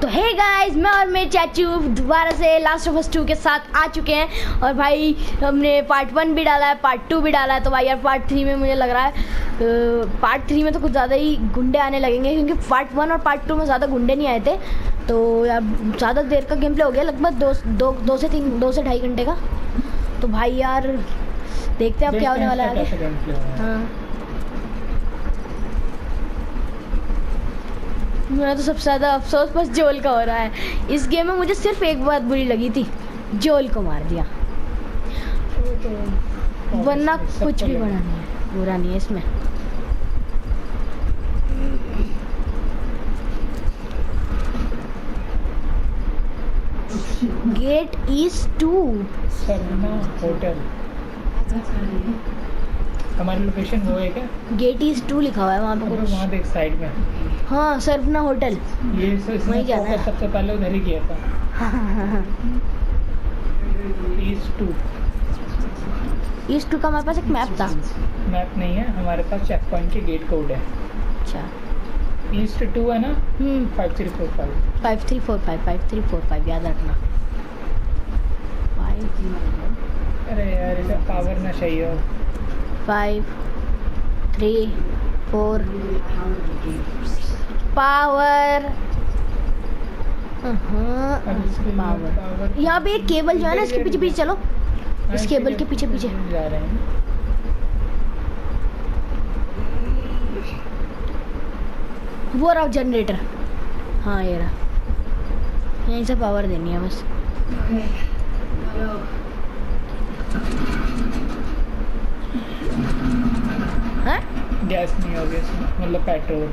तो hey guys, मैं और मेरे चाचू दोबारा से लास्ट ऑफ अस 2 के साथ आ चुके हैं। और भाई हमने पार्ट 1 भी डाला है, पार्ट 2 भी डाला है। तो भाई यार पार्ट 3 में मुझे लग रहा है पार्ट 3 में तो कुछ ज़्यादा ही गुंडे आने लगेंगे, क्योंकि पार्ट 1 और पार्ट 2 में ज़्यादा गुंडे नहीं आए थे। तो यार ज़्यादा देर का गेम प्ले हो गया, लगभग दो से 2.5 घंटे का। तो भाई यार देखते हैं अब क्या होने वाला है आगे। हाँ, मेरा तो सबसे ज़्यादा अफसोस बस जोल का हो रहा है। इस गेम में मुझे सिर्फ एक बात बुरी लगी थी, जोल को मार दिया, वरना कुछ भी बुरा नहीं है इसमें। गेट ईस्ट 2 सरना होटल, हमारी लोकेशन वो है क्या? गेट ईस्ट 2 लिखा हुआ है वहाँ पे कुछ। वहाँ देख साइड में। हाँ, सरना होटल, ये वहीं जाना है। सबसे पहले उधर ही किया था। हाँ। ईस्ट 2 ईस्ट 2 का हमारे पास एक मैप था। मैप नहीं है हमारे पास, चेक पॉइंट के गेट कोड है। अच्छा, ईस्ट 2 है ना। 5345 5345 याद रखना। अरे यार इसे पावर ना चाहिए हो। 5 3 4 पावर। पावर यहाँ पे एक केबल जो है ना, इसके पीछे पीछे चलो, इस केबल के पीछे पीछे जा रहे हैं। वो रहा जनरेटर। हाँ ये रहा, यहीं से पावर देनी है बस। हाँ? गैस नहीं होगी इसमें, मतलब पेट्रोल।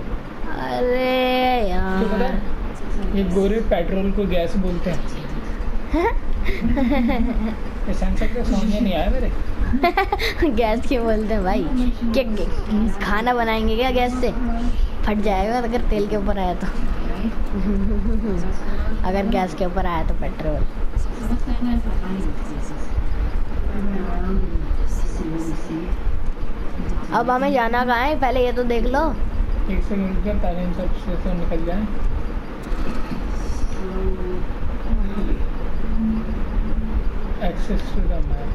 अरे यार ये गोरे पेट्रोल को गैस बोलते हैं। ये सेंसर का समझ नहीं आया मेरे। गैस क्यों बोलते हैं भाई? क्या खाना बनाएंगे क्या गैस से? फट जाएगा अगर तेल के ऊपर आया तो। अगर गैस के ऊपर आया तो पेट्रोल। अब हमें जाना कहाँ है, पहले ये तो देख लो। एक सेकंड के पहले इन सब से निकल जाए। Access to the map.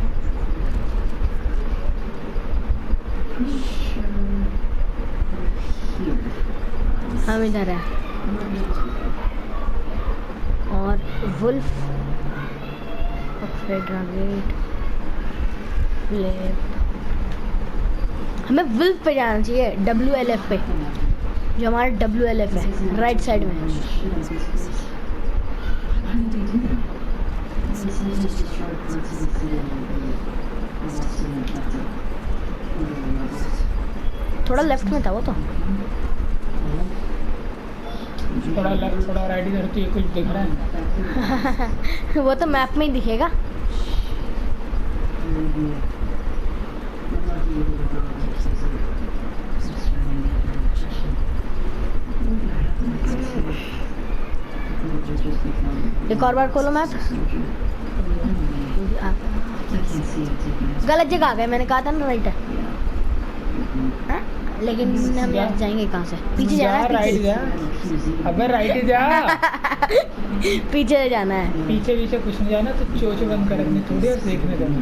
हम इधर है। और वुल्फ हमें वुल्फ पे जाना चाहिए, WLF पे, जो हमारा WLF है राइट साइड में। थोड़ा लेफ्ट में था वो तो। थोड़ा लेफ्ट थोड़ा राइट इधर तो ये कुछ दिख रहा है। वो तो मैप में ही दिखेगा। एक और बार खोलो मैप। गलत जगह आ गए, मैंने कहा था ना राइट है। हाँ? लेकिन हम लेफ्ट जाएंगे कहाँ से? पीछे जाना है, राइट जा। अबे राइट जा। पीछे से जाना है। पीछे पीछे कुछ नहीं जाना, तो चोच बंद कर अपनी थोड़ी और देखने देना।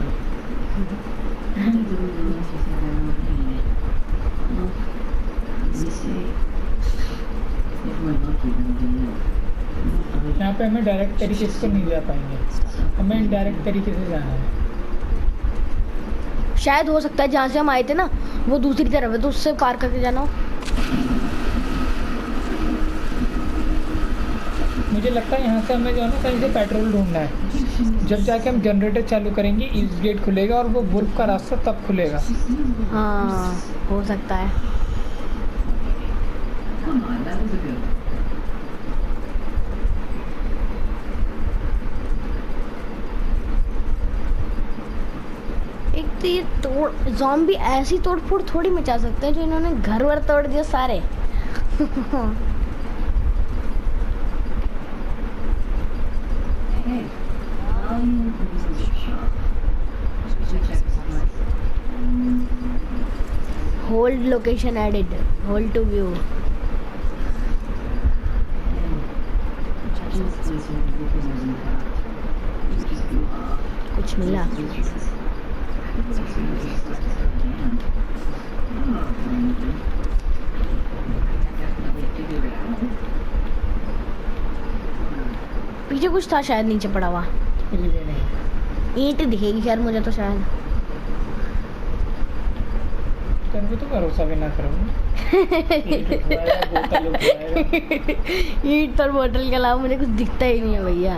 यहाँ पे हमें डायरेक्ट तरीके से नहीं जा पाएंगे, हमें इनडायरेक्ट तरीके से जाना है। शायद हो सकता है जहाँ से हम आए थे ना वो दूसरी तरफ है, तो उससे पार करके जाना हो। मुझे लगता है यहाँ से हमें जो है ना कहीं से पेट्रोल ढूंढना है। जब जाके हम जनरेटर चालू करेंगे इस गेट खुलेगा और वो वुल्फ का रास्ता तब खुलेगा। हाँ हो सकता है। एक तो ये ज़ॉम्बी ऐसी तोड़फोड़ थोड़ी मचा सकते हैं जो इन्होंने घर वर तोड़ दिया सारे। Hold location added. Hold to view. कुछ मिला? पीछे कुछ था शायद, नीचे पड़ा हुआ ईंट दिखेगी शायद मुझे तो शायद। तेरे को तो भरोसा भी ना करूँ। ईंट और बोतल के अलावा मुझे कुछ दिखता ही नहीं है भैया।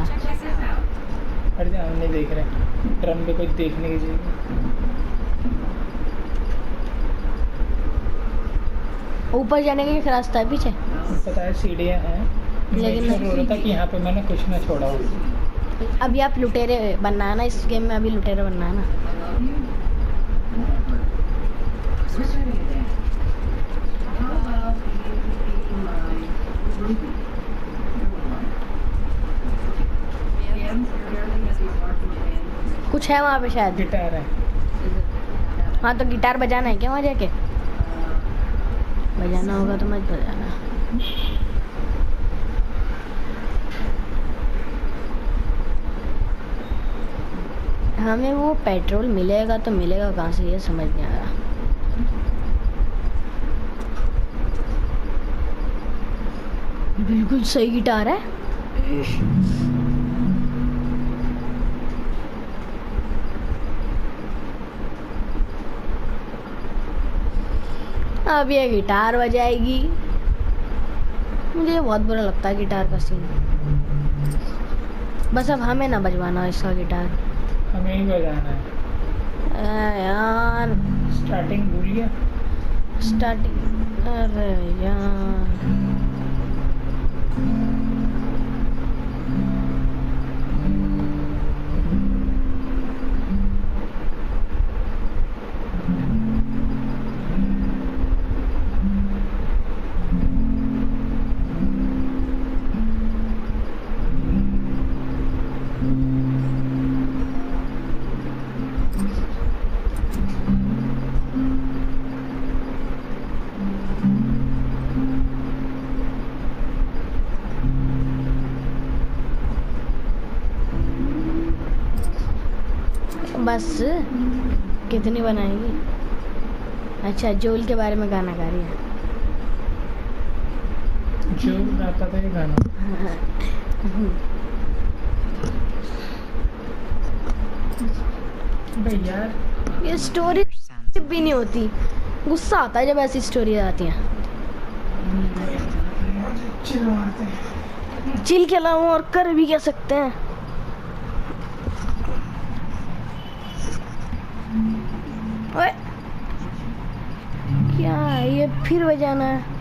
हट जा, हम नहीं देख रहे। ड्रम पे कुछ देखने की चीज ऊपर जाने का एक रास्ता है पीछे, पता है, सीढ़ियाँ हैं, लेकिन हो रहा था कि यहाँ पे मैंने कुछ ना छोड़ा हो। अभी आप लुटेरे बनना है ना इस गेम में, अभी लुटेरे बनना है ना। कुछ है वहाँ पे शायद। गिटार है। हाँ तो गिटार बजाना है क्या वहाँ जाके? बजाना होगा तो मत बजाना। हमें वो पेट्रोल मिलेगा तो मिलेगा कहाँ से, ये समझ नहीं आ रहा। बिल्कुल सही गिटार है। अब ये गिटार बजाएगी। मुझे बहुत बुरा लगता है गिटार का सीन। बस अब हमें ना बजवाना इसका गिटार, हमें ही बजाना है। यार स्टार्टिंग भूल गया। स्टार्टिंग, अरे यार बस कितनी बनाएगी? अच्छा, जोल के बारे में गाना गा रही है। जो गाता था ये गाना। भाई यार, ये स्टोरी भी नहीं होती, गुस्सा आता है जब ऐसी स्टोरी आती है। चिल के अलावा और कर भी क्या सकते हैं। ओए, क्या ये फिर बजाना है?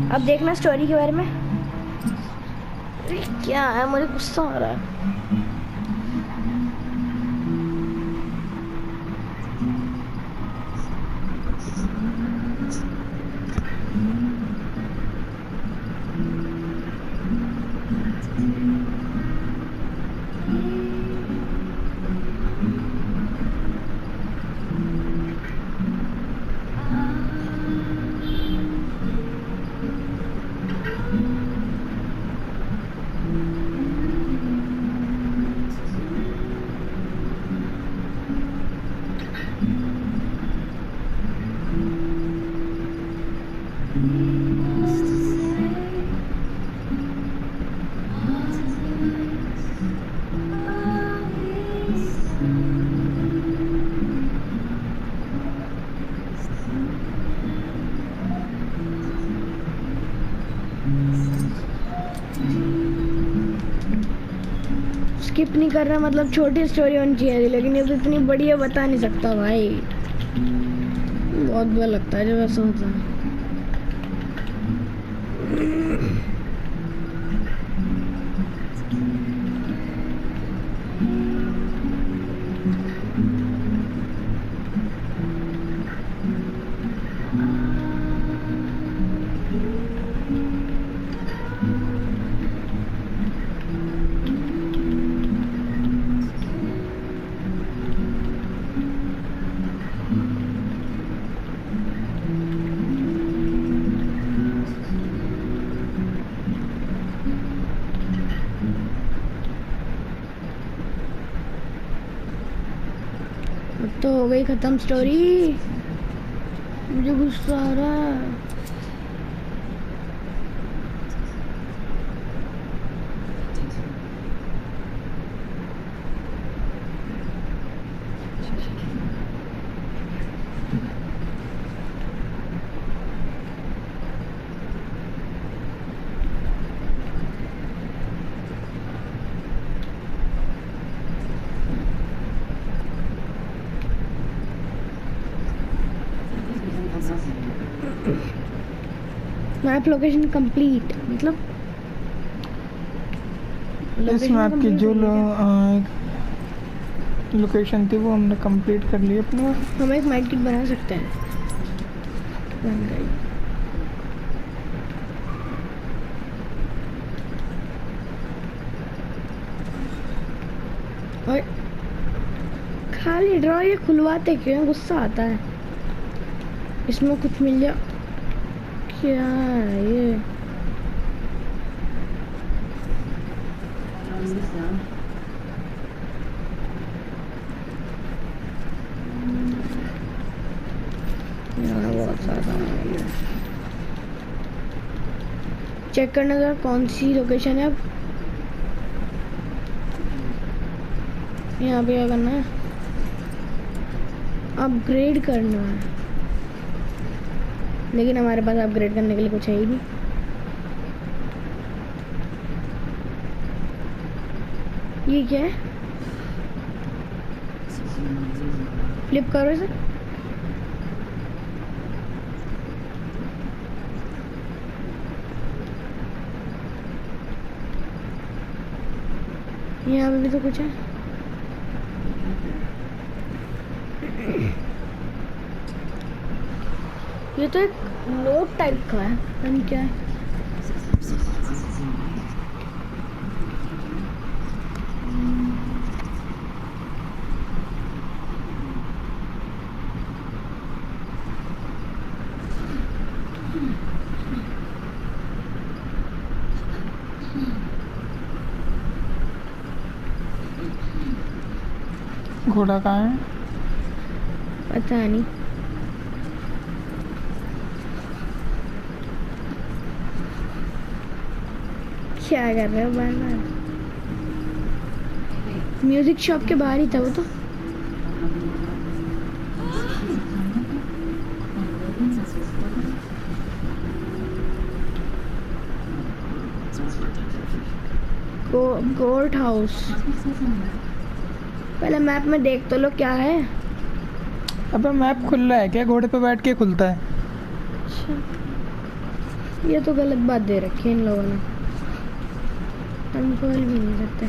अब देखना स्टोरी के बारे में। क्या है, मुझे गुस्सा आ रहा है। स्किप नहीं कर रहा, मतलब छोटी स्टोरी होनी चाहिए, लेकिन ये तो इतनी बड़ी है, बता नहीं सकता भाई। बहुत बुरा लगता है जब ऐसा होता है। अब तो हो गई खत्म स्टोरी। मुझे गुस्सा आ रहा है। मैप लोकेशन कंप्लीट मतलब इस मैप की जो लोकेशन थी वो हमने कंप्लीट कर ली अपना। हम एक माइट किट बना सकते हैं। बन गई। और खाली ड्रॉ ये खुलवाते क्यों? गुस्सा आता है। इसमें कुछ मिल जा। क्या है ये? यहाँ बहुत सारा है। चेक करना जरा कौन सी लोकेशन है। अब यहाँ पे क्या करना है? अपग्रेड करना है, लेकिन हमारे पास अपग्रेड करने के लिए कुछ है ही नहीं। ये क्या है? फ्लिप करो इसे। यहाँ पे भी तो कुछ है। ये तो एक नोट टाइप का है। हम क्या है? घोड़ा कहाँ है? पता नहीं। क्या कर रहे हो बार-बार? म्यूजिक शॉप के बाहर ही था वो तो। Court house. पहले मैप में देख तो लो क्या है। अबे मैप खुल रहा है क्या? घोड़े पे बैठ के खुलता है। अच्छा, ये तो गलत बात दे रखी है इन लोगों ने। हम खोल भी नहीं सकते।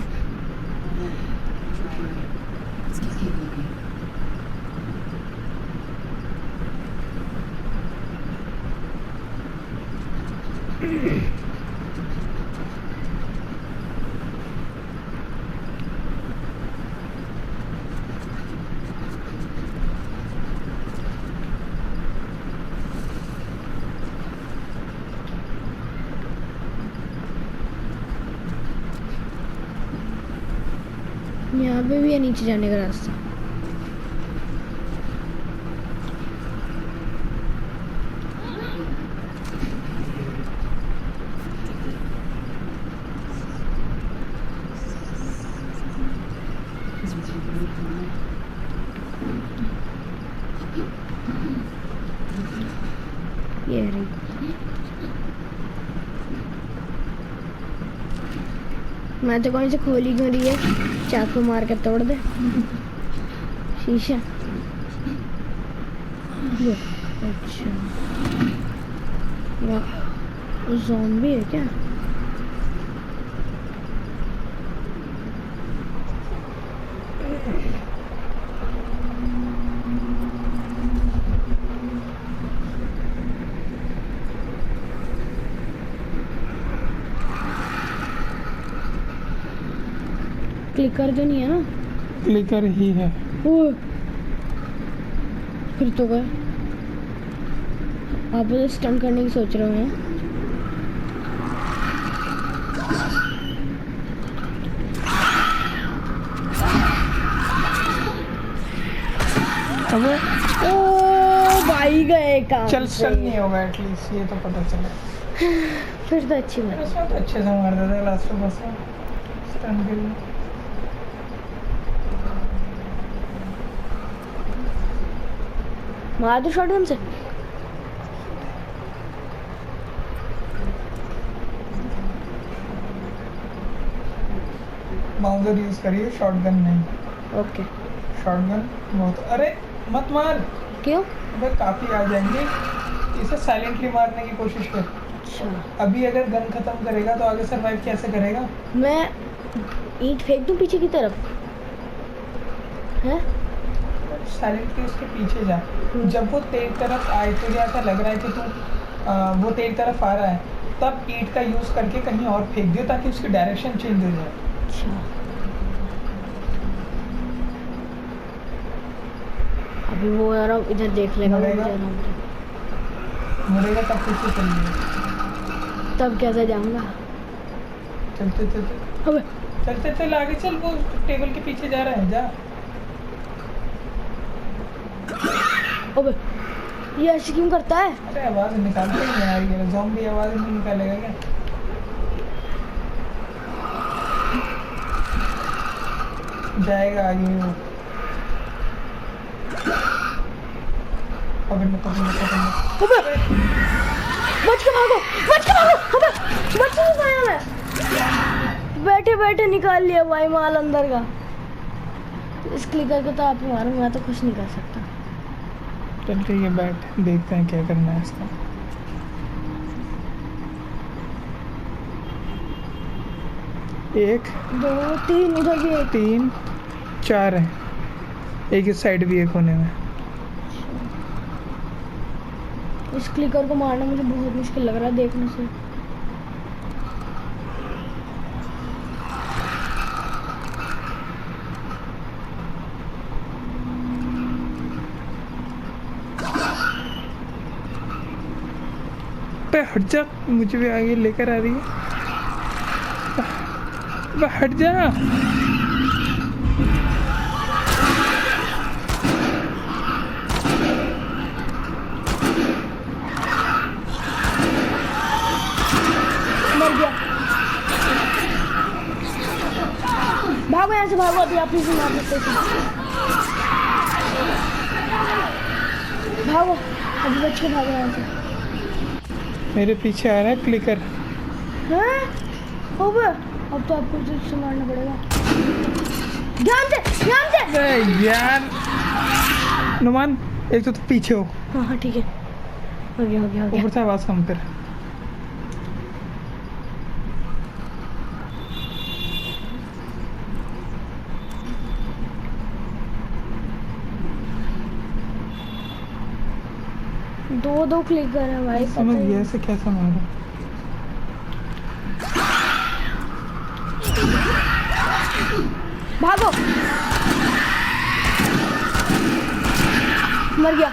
यहाँ पे भी है नीचे जाने का रास्ता। ये रही। मैं तो कौन से खोली क्यों रही है? चाकू मार के तोड़ दे शीशा। ये अच्छा, ज़ॉम्बी है क्या? क्लिकर तो नहीं है ना? क्लिकर ही है। ओह, फिर तो गए। आप मुझे स्टन करने की सोच रहे हैं? अबे ओ भाई गए काम चल से। स्टन नहीं होगा एटलीस्ट, ये तो पता चला। फिर तो अच्छी बात है। इसमें तो अच्छे से मार देता है लास्ट में, बस स्टन के लिए। मार दो शॉटगन से। बाउंसर यूज करिए, शॉटगन नहीं। ओके। शॉटगन बहुत, अरे मत मार। क्यों? अबे काफी आ जाएंगे, इसे साइलेंटली मारने की कोशिश कर। अच्छा, अभी अगर गन खत्म करेगा तो आगे सरवाइव कैसे करेगा? मैं ईंट फेंक दूं पीछे की तरफ? हैं? साइलेंटली उसके पीछे जा। जब वो तेरी तरफ आए, तुझे ऐसा लग रहा है कि तू वो तेरी तरफ आ रहा है, तब ईंट का यूज करके कहीं और फेंक दियो ताकि उसकी डायरेक्शन चेंज हो जाए। अच्छा, अभी वो यार इधर देख लेगा, वो मरेगा? इधर आऊंगा। मरेगा तब पीछे चल जाएगा। तब कैसे जाऊंगा? चलते चलते अबे, चलते चल आगे चल, वो टेबल के पीछे जा रहा है, जा। अबे, ये ऐसे क्यों करता है? अरे आवाज निकालते ही नहीं आ रही है, ज़ॉम्बी आवाज नहीं निकालेगा क्या? जाएगा आगे वो। पकड़ना पकड़ना पकड़ना। अबे, बच के भागो, बच के भागो। अबे, बच नहीं पाया मैं। बैठे बैठे निकाल लिया भाई माल अंदर का। इस क्लिकर को तो आप मारो, मैं तो कुछ नहीं कर सकता। चल ठीक है, बैठ, देखते हैं क्या करना है इसका। एक, 2 3 उधर भी एक। 3 4 है, एक इस साइड भी, एक होने में। इस क्लिकर को मारना मुझे बहुत मुश्किल लग रहा है देखने से। पे हट जा, मुझे भी आगे लेकर आ रही है। बे हट जा। मर गया। भागो यहाँ से, भागो, अभी आप इसे मार सकते थे। भागो, अभी बच के भागो यहाँ से। मेरे पीछे आ रहा है क्लिकर। हैं? अबे, अब तो आपको इसे मारना पड़ेगा। ध्यान से, ध्यान से। अरे यार नुमान, एक तो तू पीछे हो, हाँ हाँ ठीक है, हो गया हो गया हो गया। ऊपर से आवाज कम कर। दो क्लिकर है भाई, पता समझ ही गया नहीं। ऐसे कैसे मारा। भागो, मर गया।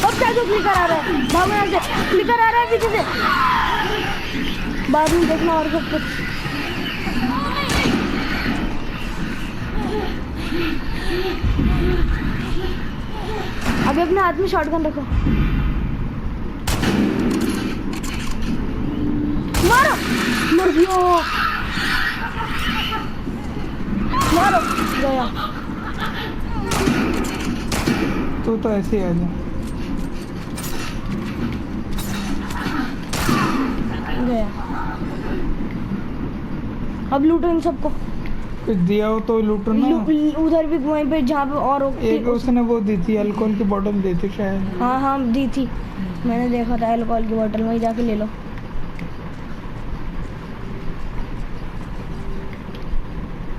अब क्या जो क्लिकर आ रहा है, भागो यहाँ से, क्लिकर आ रहा है पीछे से। बाद में देखना और सब कुछ। अभी अपने हाथ में शॉटगन रखो, मारो, मर गया, मारो, गया। तू तो ऐसे ही आ जा। गया। अब लूटो इन सबको। कुछ दिया हो तो लूटो ना। उधर भी वहीं पे जहाँ पे और एक उसने वो दी थी, अल्कोहल की बोतल दी थी शायद। हाँ हाँ दी थी, मैंने देखा था अल्कोहल की बोतल, वहीं जाके ले लो।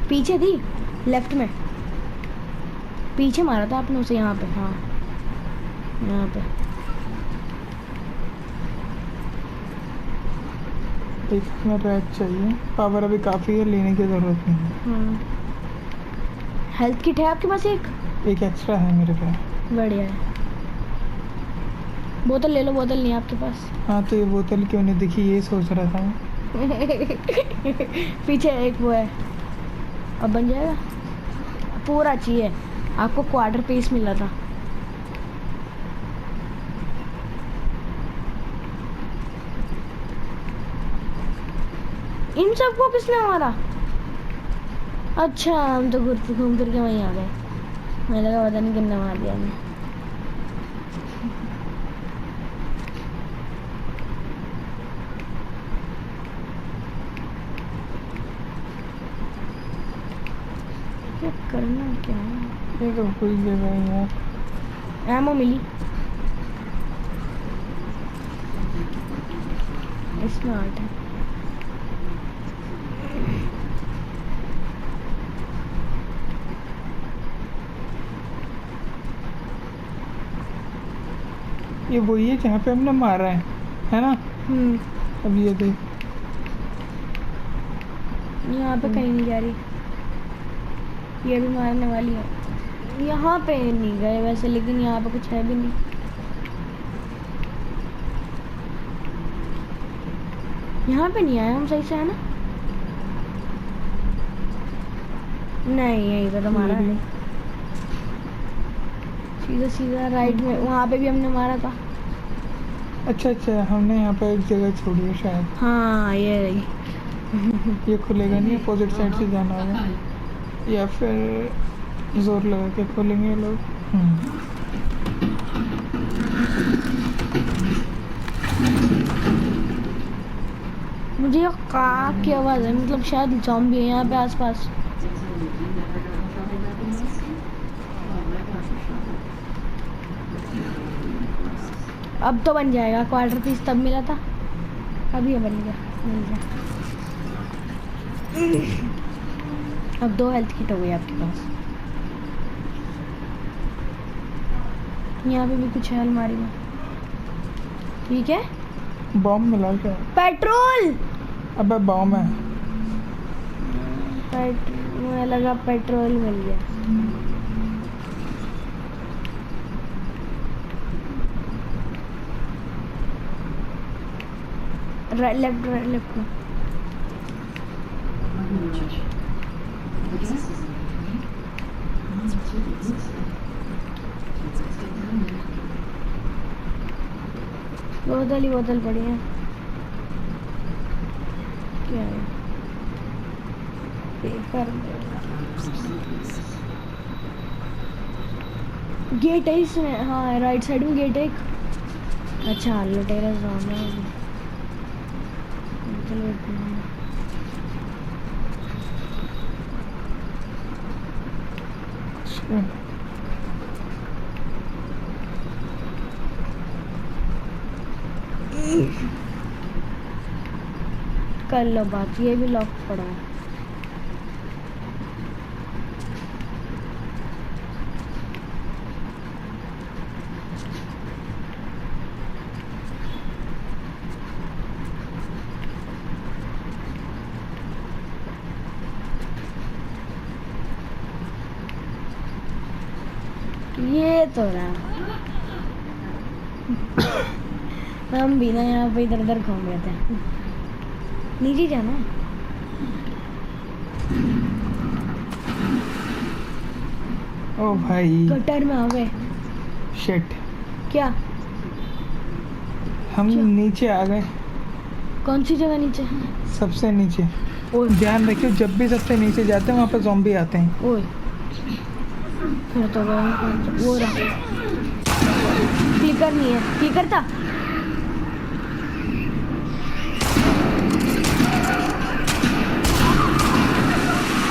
पीछे थी, लेफ्ट में पीछे मारा था आपने उसे, यहाँ पे। हाँ यहाँ पे। इसमें रैक चाहिए, पावर अभी काफ़ी है, लेने की ज़रूरत नहीं है। हेल्थ किट है आपके पास? एक एक्स्ट्रा है मेरे पास। बढ़िया है। बोतल ले लो, बोतल नहीं है आपके पास? हाँ तो ये बोतल क्यों नहीं दिखी, ये सोच रहा था मैं। पीछे एक वो है, अब बन जाएगा। पूरा चाहिए आपको, क्वार्टर पीस मिला था। इन सबको किसने मारा? अच्छा हम तो घूम फिर के वहीं आ गए, मुझे लगा पता नहीं किसने मार दिया हमें। क्या करना क्या है? ये तो कोई जगह है यार। एमो मिली इसमें, 8 है। ये वही है जहाँ पे हमने मारा है ना? अब ये देख, यहाँ पे कहीं नहीं जा रही, ये भी मारने वाली है। यहाँ पे नहीं गए वैसे, लेकिन यहाँ पे कुछ है भी नहीं। यहाँ पे नहीं आए हम सही से, है ना? नहीं यहीं पे तो मारा है, सीधा सीधा राइट में, वहाँ पे भी हमने मारा था। अच्छा अच्छा, हमने यहाँ पे एक जगह छोड़ी है शायद। हाँ ये रही। ये खुलेगा नहीं, अपोजिट साइड से जाना होगा, या फिर जोर लगा के खोलेंगे ये लोग। मुझे ये काक की आवाज़ है, मतलब शायद ज़ॉम्बी है यहाँ पे आसपास। अब तो बन जाएगा, क्वार्टर पीस तब मिला था, अभी ये बन गया, मिल गया। अब 2 हेल्थ किट हो गई आपके पास। यहाँ पे भी कुछ है अलमारी में, ठीक है। बॉम्ब मिला क्या? पेट्रोल, अबे बॉम्ब है। मुझे लगा पेट्रोल मिल गया। लेफ्ट में। बोतल ही बोतल पड़ी है, क्या है? पेपर, गेट है इसमें। हाँ राइट साइड में गेट है एक। अच्छा लुटेरा ज़ोन है। चलो कर लो बात, ये भी लॉक पड़ा है। ये तो रहा। हम भी ना यहाँ पे इधर उधर घूम रहे थे। नीचे जाना है। ओ भाई गटर में आ गए। शिट, क्या हम क्या? नीचे आ गए। कौन सी जगह नीचे? सबसे नीचे। ओए ध्यान रखियो, जब भी सबसे नीचे जाते हैं वहाँ पे ज़ॉम्बी आते हैं। ओए फिर तो गए। वो रहा, क्लिकर नहीं है, क्लिकर था।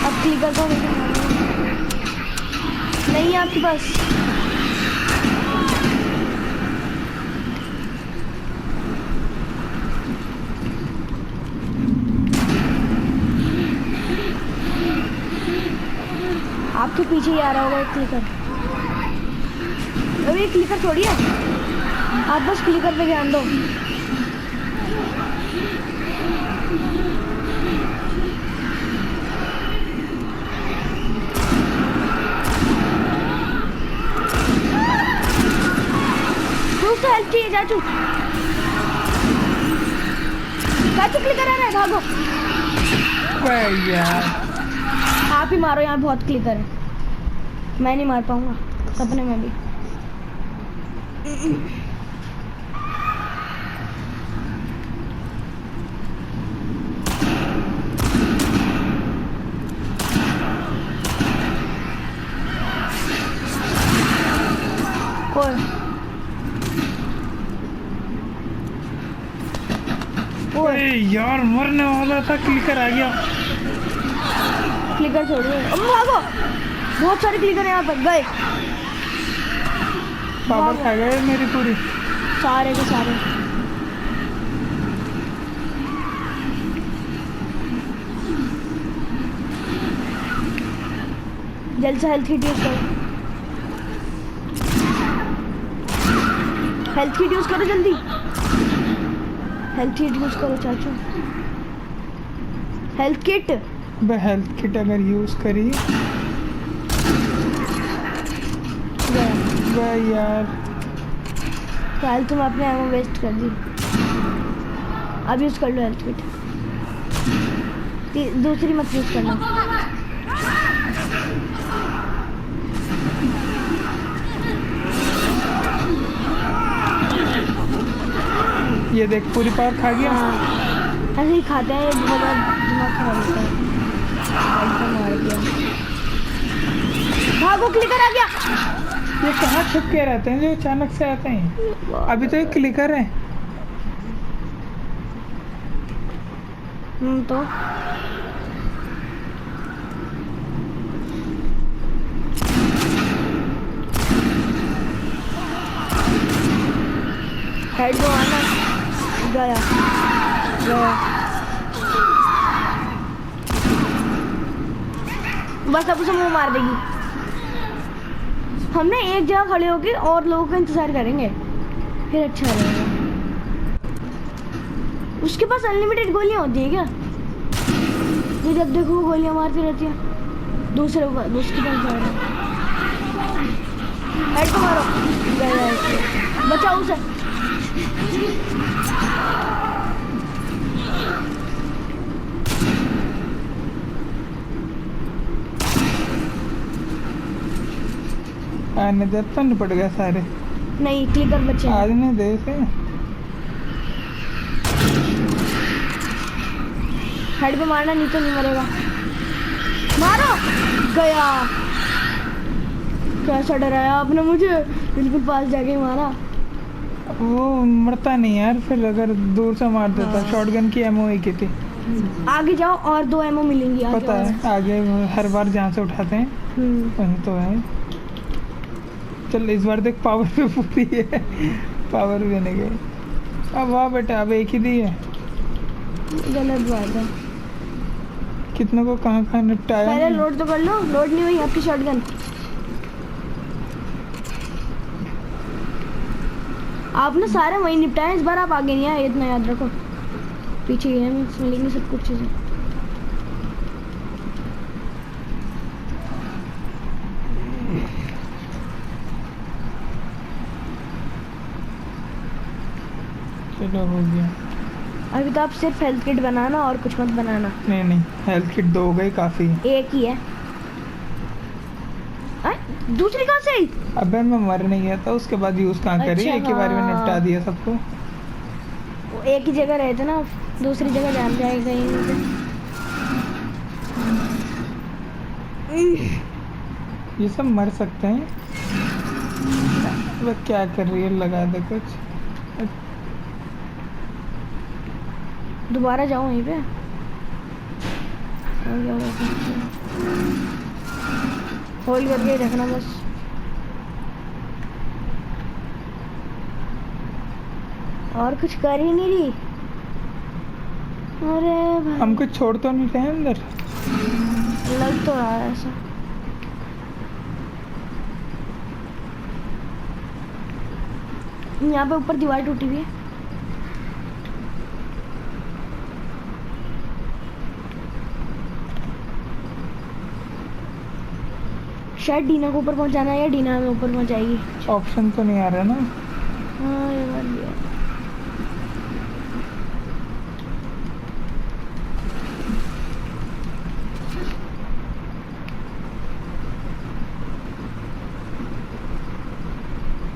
अब क्लिकर तो नहीं है आपके पास। आपके पीछे ही आ रहा होगा एक क्लिकर। अभी क्लिकर थोड़ी है, आप बस क्लिकर पे ध्यान दो। तो हेल्प चाहिए चाचू। चाचू क्लिकर आ रहा है, भागो। भाई यार आप ही मारो, यहाँ बहुत क्लिकर है, मैं नहीं मार पाऊंगा सपने में भी। अरे यार मरने वाला था, क्लिकर आ गया। क्लिकर छोड़िए, अब भागो। बहुत सारे क्लिकर यहाँ पर गए, पावर खा गए मेरी पूरी। सारे के सारे। जल्द से हेल्थ किट यूज करो, हेल्थ किट यूज करो जल्दी। हेल्थ किट यूज करो चाचू, हेल्थ किट। हेल्थ किट अगर यूज करी भाई यार, फाइल तुम अपने एमो वेस्ट कर दी। अब यूज कर लो हेल्थ किट, दूसरी मत यूज करना। ये देख पूरी पावर खा गया। ऐसे ही खाते हैं, ये बहुत ज़्यादा दिमाग खराब होता है। ऐसा मार दिया, भागो क्लिकर आ गया। ये कहाँ छुप के रहते हैं जो अचानक से आते हैं? अभी तो एक क्लिकर है। तो हेड को आना, गया गया। बस अब उसे मुंह मार देगी। हमने एक जगह खड़े होकर और लोगों का इंतजार करेंगे, फिर अच्छा रहेगा। उसके पास अनलिमिटेड गोलियां होती है क्या? ये जब देखो गोलियां मारती रहती है। दूसरे उसके पास जा रहा है, हेड को मारो, गया। बचाओ उसे। आने दे तो नहीं पड़ गया सारे। नहीं क्लिकर बचे हैं। आज नहीं दे से। हेड पे मारना, नहीं तो नहीं मरेगा। मारो, गया। कैसा डराया आपने मुझे, बिल्कुल पास जाके मारा। वो मरता नहीं यार, फिर अगर दूर से मार देता। शॉटगन की एमओ एक ही थी। आगे जाओ और 2 एमओ मिलेंगी आगे। पता है, आगे हर बार जहाँ से उठाते हैं वहीं तो है। चल इस बार देख पावर भी पूरी है, पावर भी नहीं गई। अब वाह बेटा, अब एक ही दी है। गलत बात है। कितनों को कहाँ कहाँ निपटाया। पहले लोड तो कर लो। लोड नहीं हुई आपकी शॉटगन। आपने सारे वहीं निपटाए, इस बार आप आगे नहीं आए, इतना याद रखो। पीछे ही है, मिलेंगी सब कुछ चीज़ें। चलो हो गया। अभी तो आप सिर्फ हेल्थ किट बनाना और कुछ मत बनाना। नहीं नहीं, हेल्थ किट 2 हो गई, काफ़ी है। एक ही है। दूसरी कहाँ से आई? अबे मैं मर नहीं गया था, उसके बाद यूज़ कहाँ करी। अच्छा, एक ही बार में हाँ। निपटा दिया सबको। वो एक ही जगह रहे थे ना, दूसरी जगह जान जाए कहीं। ये सब मर सकते हैं। वो क्या कर रही है, लगा दे कुछ। दोबारा जाओ वहीं पे। होल्ड करके रखना बस। और कुछ कर ही नहीं रही। अरे भाई हम कुछ छोड़ तो नहीं रहे अंदर। लग तो रहा है ऐसा। यहाँ पे ऊपर दीवार टूटी हुई है। शायद डीना को ऊपर पहुंचाना है या डीना हमें ऊपर पहुंचाएगी। ऑप्शन तो नहीं आ रहा ना। हाँ ये बात भी है।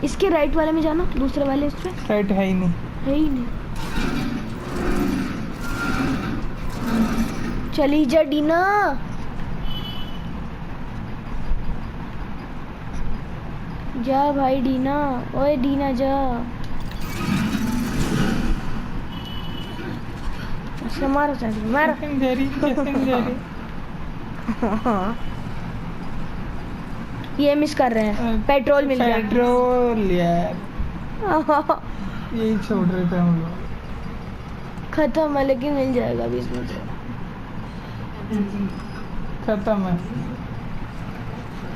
इसके राइट वाले में जाना, दूसरे वाले इस पे राइट है ही नहीं। है ही नहीं। चली जा डीना। जा भाई डीना, ओए डीना जा। उसने मारो चाहिए मारो। जेरी ये मिस कर रहे हैं। पेट्रोल मिल गया। पेट्रोल यार, यही छोड़ रहे थे हम लोग। खत्म है लेकिन मिल जाएगा अभी इसमें से। खत्म है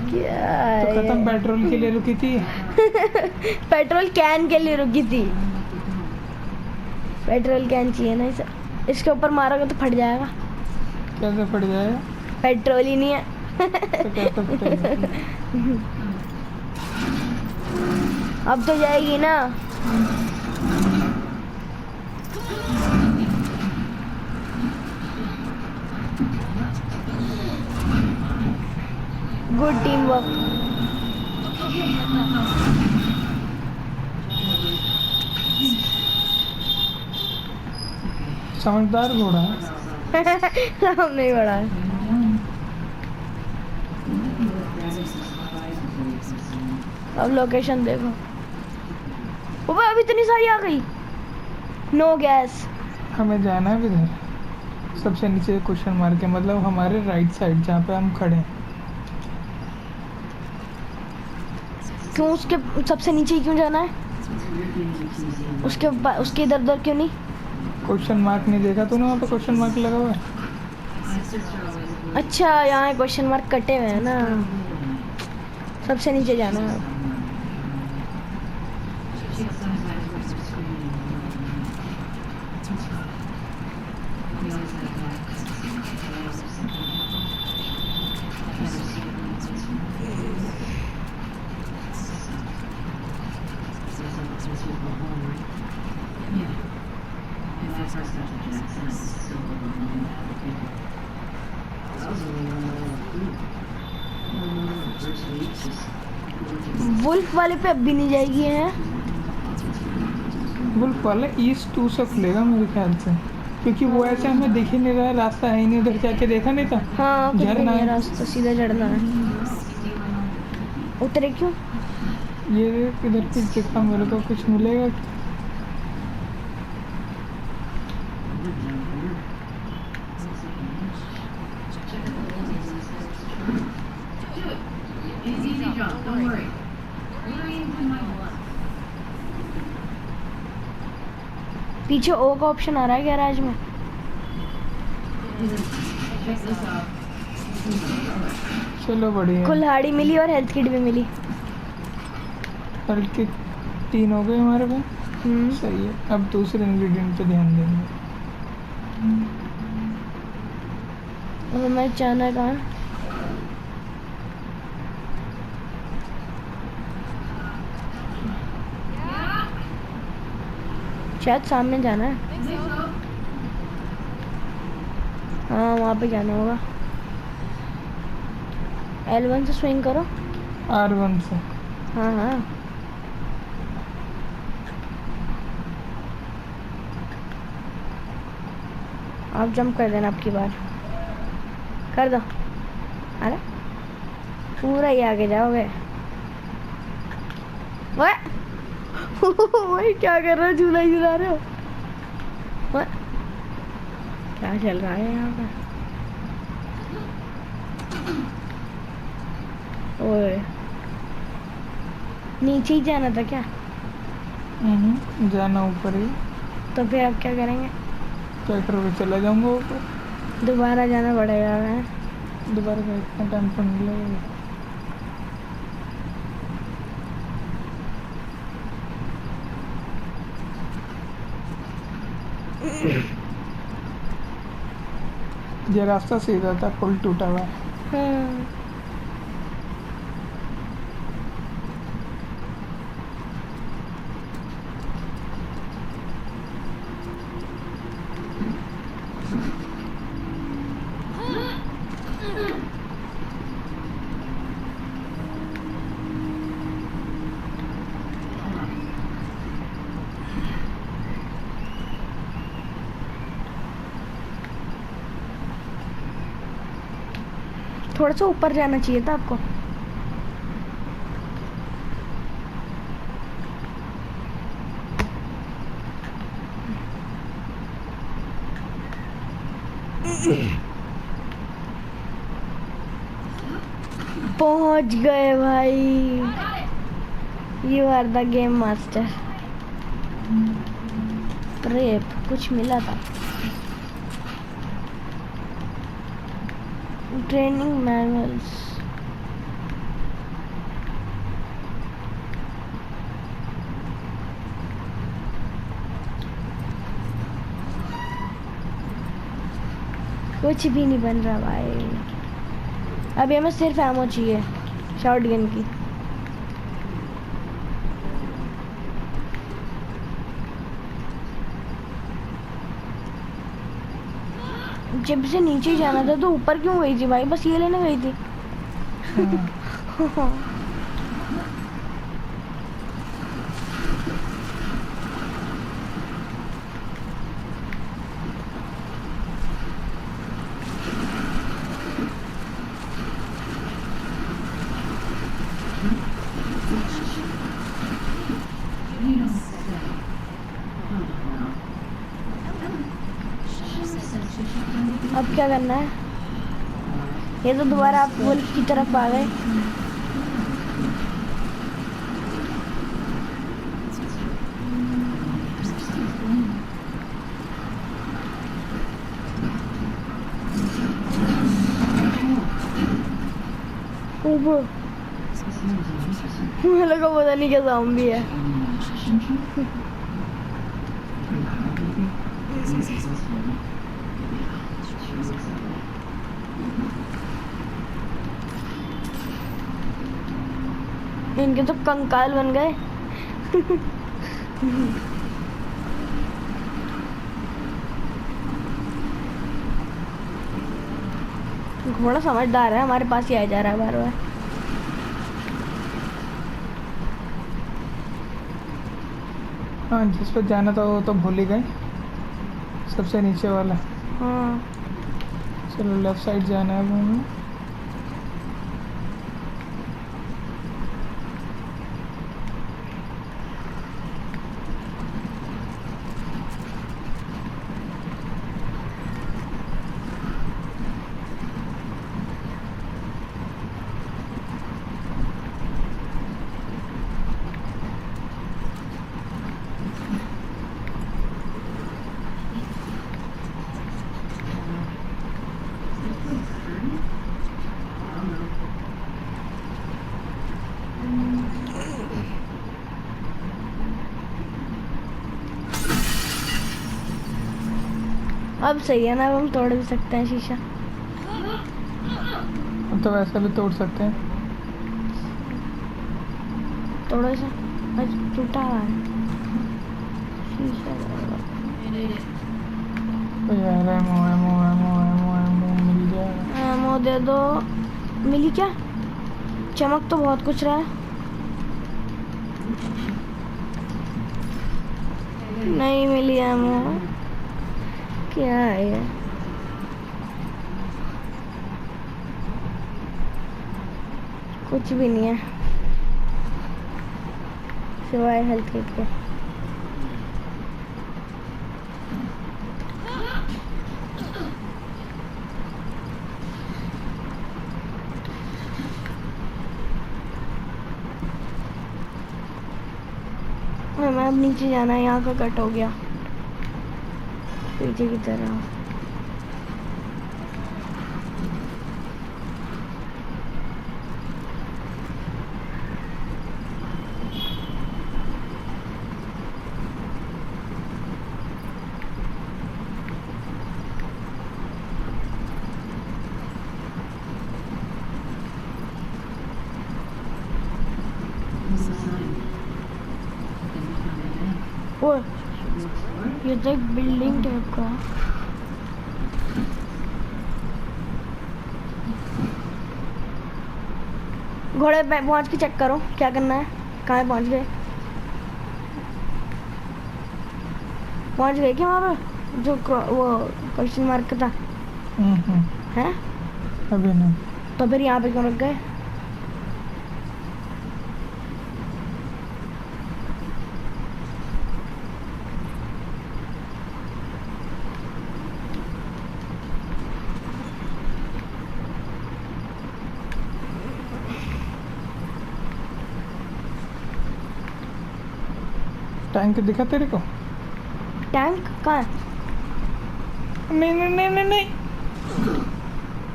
क्या तो खत्म। है? पेट्रोल के लिए रुकी थी। पेट्रोल कैन के लिए रुकी थी। पेट्रोल कैन चाहिए ना इसे। इसके ऊपर मारोगे तो फट जाएगा। कैसे फट जाएगा? पेट्रोल ही नहीं है। तो कैसे फटेगा? अब तो जाएगी ना। Good team work. समझदार घोड़ा है। हम नहीं बढ़ा है। अब लोकेशन देखो। ओबे अभी इतनी सारी आ गई। No gas. हमें जाना है इधर सबसे नीचे क्वेश्चन मार्क है, मतलब हमारे राइट साइड जहाँ पे हम खड़े हैं। क्यों उसके सबसे नीचे क्यों जाना है? उसके इधर उधर क्यों नहीं? क्वेश्चन मार्क नहीं देखा तूने? वहाँ पे क्वेश्चन मार्क लगा हुआ है। अच्छा यहाँ क्वेश्चन मार्क कटे हुए हैं ना। सबसे नीचे जाना है। वुल्फ वाले पे अब भी नहीं जाएगी है। वुल्फ वाला ईस्ट 2 से खुलेगा मेरे ख्याल से, क्योंकि वो ऐसे हमें दिख ही नहीं रहा है। रास्ता है ही नहीं, उधर जाके देखा नहीं था। हाँ कुछ भी झरना नहीं है है। रास्ता, सीधा चढ़ना है। उतरे क्यों? ये देख, इधर कुछ दिखा मेरे को, कुछ मिलेगा। पीछे ओ का ऑप्शन आ रहा है गैराज में। चलो बढ़िया। कुल्हाड़ी मिली और हेल्थ किट भी मिली। हेल्थ किट 3 हो गए हमारे पास। सही है। अब दूसरे इंग्रेडिएंट पे ध्यान देंगे। और मैं जाना कहाँ? शायद सामने जाना है। हाँ वहाँ पे जाना होगा। L1 से स्विंग करो। R1 से। हाँ हाँ आप जंप कर देना, अब की बार कर दो। अरे पूरा ही आगे जाओगे। वही क्या कर रहे हो? झूला ही झूला रहे हो? क्या चल रहा है यहाँ पे? ओए नीचे ही जाना था क्या? जाना ऊपर ही। तो फिर अब क्या करेंगे? क्या करोगे? चला जाऊंगा ऊपर। दोबारा जाना पड़ेगा हमें। दोबारा का इतना टाइम तो नहीं लगेगा। ये रास्ता सीधा था, पुल टूटा हुआ है। हाँ। थोड़ा सा ऊपर जाना चाहिए था आपको। पहुंच गए भाई। You are the game master. रेप कुछ मिला था। Training manuals. कुछ भी नहीं बन रहा भाई। अभी हमें सिर्फ एमो चाहिए शॉटगन की। जब से नीचे जाना था तो ऊपर क्यों गई थी भाई? बस ये लेने गई थी। अब क्या करना है? ये तो दोबारा आप वुल्फ की तरफ आ गए। ऊपर मुझे लगा पता नहीं क्या ज़ॉम्बी है। इनके तो कंकाल बन गए। घोड़ा समझदार है, हमारे पास ही आ जा रहा है बार बार। हाँ, जिस पर जाना था वो तो भूल ही गए। सबसे नीचे वाला। हाँ चलो लेफ्ट साइड जाना है अब हमें। अब सही है ना? अब हम तोड़ भी सकते हैं शीशा। हम तो वैसे भी तोड़ सकते हैं। तोड़ो इसे। आज टूटा हुआ है शीशा। यार एमो मिल जाएगा। एमो दे दो। मिली क्या? चमक तो बहुत कुछ रहा है। नहीं मिली एमो। क्या है ये? कुछ भी नहीं है सिवाय हेल्थ किट के। हमें अब नीचे जाना है, यहाँ का कट हो गया पीछे की तरह। ओ ये तो एक बिल्डिंग टाइप का है। घोड़े पे पहुंच के चेक करो क्या करना है। कहाँ पहुंच गए? पहुंच गए क्या वहाँ पे जो वो क्वेश्चन मार्क था? हैं? अभी नहीं। तो फिर यहाँ पे क्यों रुक गए? टैंक दिखा तेरे को? टैंक कहाँ है? नहीं नहीं नहीं नहीं नहीं।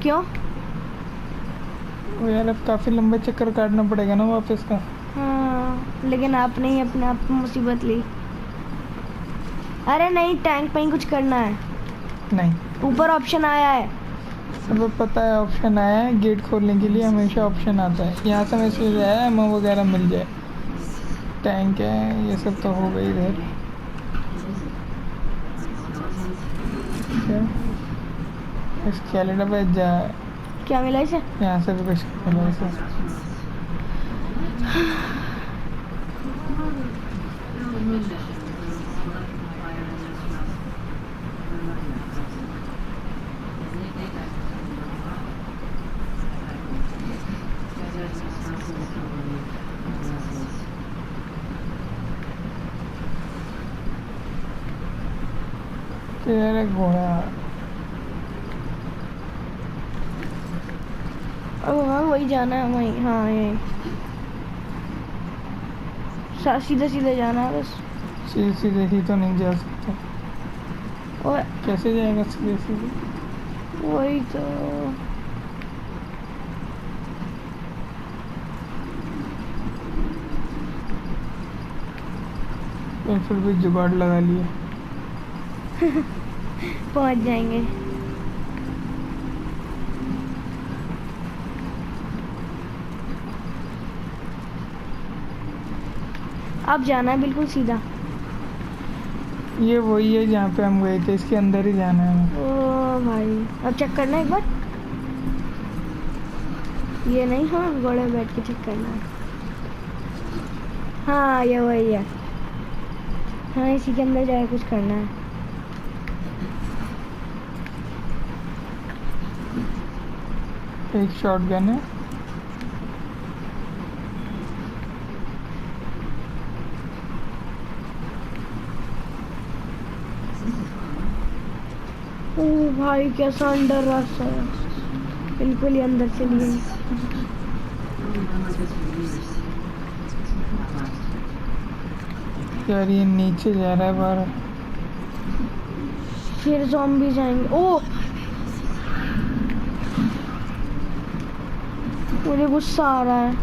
क्यों? वो यार अब काफ़ी लंबे चक्कर काटना पड़ेगा ना वापस का। हाँ लेकिन आपने ही अपने आप को मुसीबत ली। अरे नहीं, टैंक पे ही कुछ करना है। नहीं, ऊपर ऑप्शन आया है। अब पता है ऑप्शन आया है, गेट खोलने के लिए हमेशा ऑप्शन आता है। यहाँ से मैसेज आया है एमओ वगैरह मिल जाए। टैंक है ये सब तो हो गई इधर। कैलेंडर पे जा, क्या मिला इसे? यहाँ से भी कुछ मिला इसे। तेरा घोड़ा अब हाँ वही जाना है, वही। हाँ ये सीधे सीधे जाना है बस। सीधे सीधे ही तो नहीं जा सकता। और कैसे जाएगा सीधे सीधे? वही तो। फिर भी जुगाड़ लगा लिए। पहुंच जाएंगे। अब जाना है बिल्कुल सीधा। ये वही है जहाँ पे हम गए थे, इसके अंदर ही जाना है हमें। ओ भाई अब चेक करना है एक बार। ये नहीं, हाँ घोड़े पे बैठ के चेक करना है। हाँ ये वही है। हाँ इसी के अंदर जाके कुछ करना है। एक शॉटगन है। ओ भाई कैसा अंडर रास्ता है, बिल्कुल ही अंदर से लिए। यार ये नीचे जा रहा है बाहर। फिर ज़ॉम्बी जाएंगे। ओ मुझे गुस्सा आ रहा है,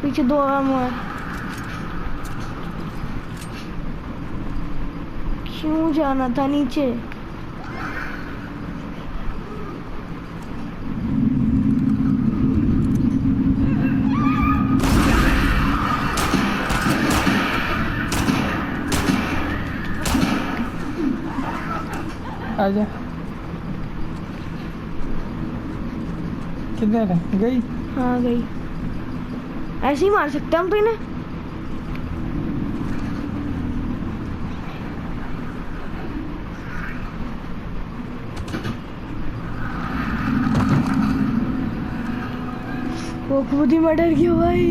पीछे दो आम है। क्यों जाना था नीचे? आजा। किधर है? गई? हाँ गई। ऐसे ही मार सकते हम तो इन्हें। वो खुद ही मर्डर किया भाई।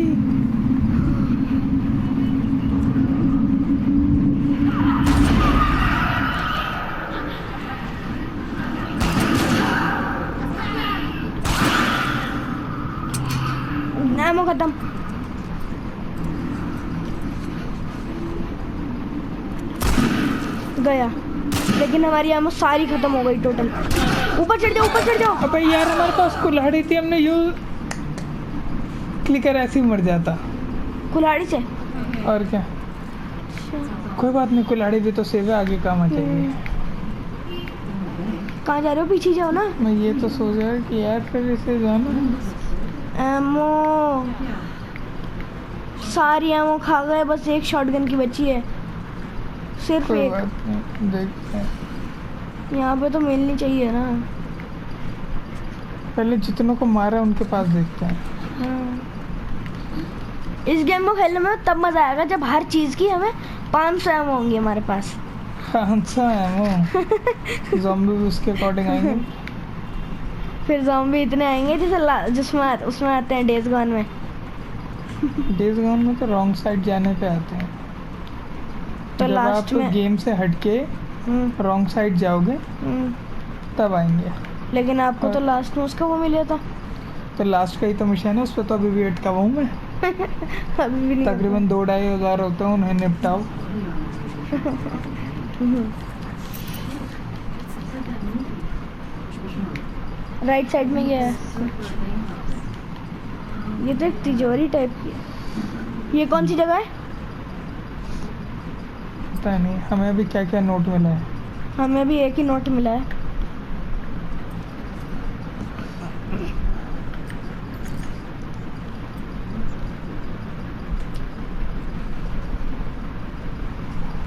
एमो खत्म। गया, लेकिन हमारी एमो सारी खत्म हो गई टोटल। ऊपर चढ़ जाओ, ऊपर चढ़ जाओ। अबे यार हमारे पास कुल्हाड़ी थी, हमने यूज क्लिकर ऐसे ही मर जाता। कुल्हाड़ी से और क्या, कोई बात नहीं, कुल्हाड़ी भी तो सेवा आगे काम आ जाएगी। कहाँ जा रहे हो? पीछे जाओ ना। मैं ये तो सोच रहा कि यार फिर इसे जाना। एमो सारी एमो खा गए, बस एक शॉटगन की बची है, सिर्फ कोई एक। बात नहीं, देखते हैं। यहाँ पे तो मिलनी चाहिए ना। पहले जितनों को मारा उनके पास देखते हैं। हाँ। इस गेम को खेलने में तब मजा आएगा जब हर चीज की हमें 500 एमो होंगी हमारे पास। 500 है वो। ज़ॉम्बी भी उसके अकॉर्डिंग आएंगे। फिर ज़ॉम्बी इतने आएंगे जैसे जिसमें उसमें आते हैं डेज गॉन में। डेज गॉन में तो रॉन्ग साइड जाने पे आते हैं। तो जब लास्ट आप में गेम से हटके रॉन्ग साइड जाओगे तब आएंगे। लेकिन आपको तो लास्ट में उसका वो मिला था। तो लास्ट का ही तो मिशन है, उस पर तो अभी वेट का हूँ मैं। अभी भी नहीं तकरीबन 2-2.5 हज़ार होते हैं, उन्हें निपटाओ। राइट साइड में ये है, ये तो एक तिजोरी टाइप की है। ये कौन सी जगह है? पता नहीं हमें अभी क्या क्या नोट मिला है। हमें भी एक ही नोट मिला है।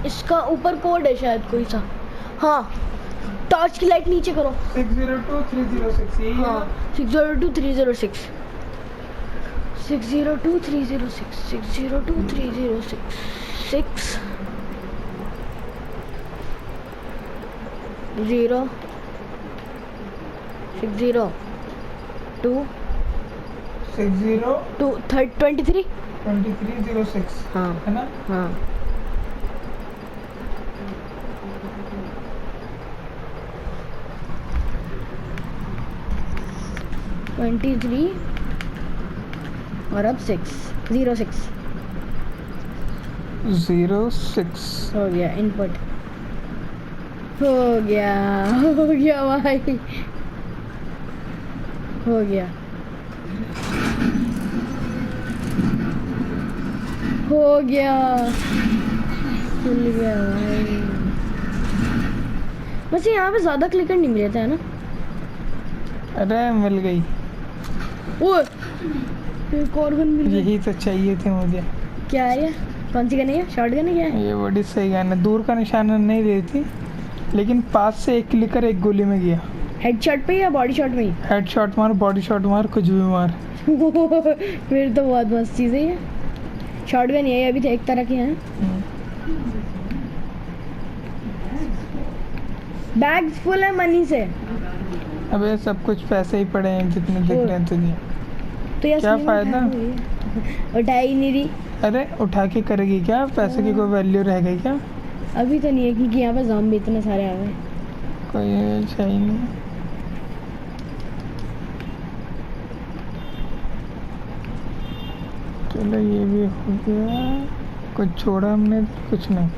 इसका ऊपर कोड है शायद कोई सा। हाँ, टॉर्च की लाइट नीचे करो। 602306 यही है हाँ, ना? 602306 602306 602306 6 0 60 2 60 2 23। 2306 हाँ है ना? हाँ। (23) और अब 06 06 हो गया इनपुट। हो गया भाई, हो गया खुल गया भाई। बस यहाँ पे ज्यादा क्लिकर नहीं मिले थे, है ना? अरे मिल गई, ओए एक और गन मिल गई। यही तो चाहिए थे मुझे। क्या है ये? कौन सी गन है? शॉटगन है क्या है? ये बड़ी सही गन है, दूर का निशाना नहीं देती, लेकिन पास से एक क्लिकर एक गोली में गया। हेडशॉट पे या बॉडी शॉट में ही? हेडशॉट मार, बॉडी शॉट मार, कुछ भी मार। फिर तो बहुत मस्त चीज़ है ये। शॉटगन ये अभी तो एक तरह के हैं। बैग्स फुल है मनी से। अबे सब कुछ पैसे ही पड़े हैं जितने दिख रहे हैं तुझे। तो ये क्या असली में फायदा? उठा ही नहीं रही। अरे उठा के करेगी क्या? पैसे की कोई वैल्यू रह गई क्या? अभी तो नहीं है, क्योंकि यहाँ पे ज़ॉम्बी इतने सारे आ गए। कोई अच्छा ही नहीं। चलो ये भी हो गया, कुछ छोड़ा हमने? कुछ नहीं।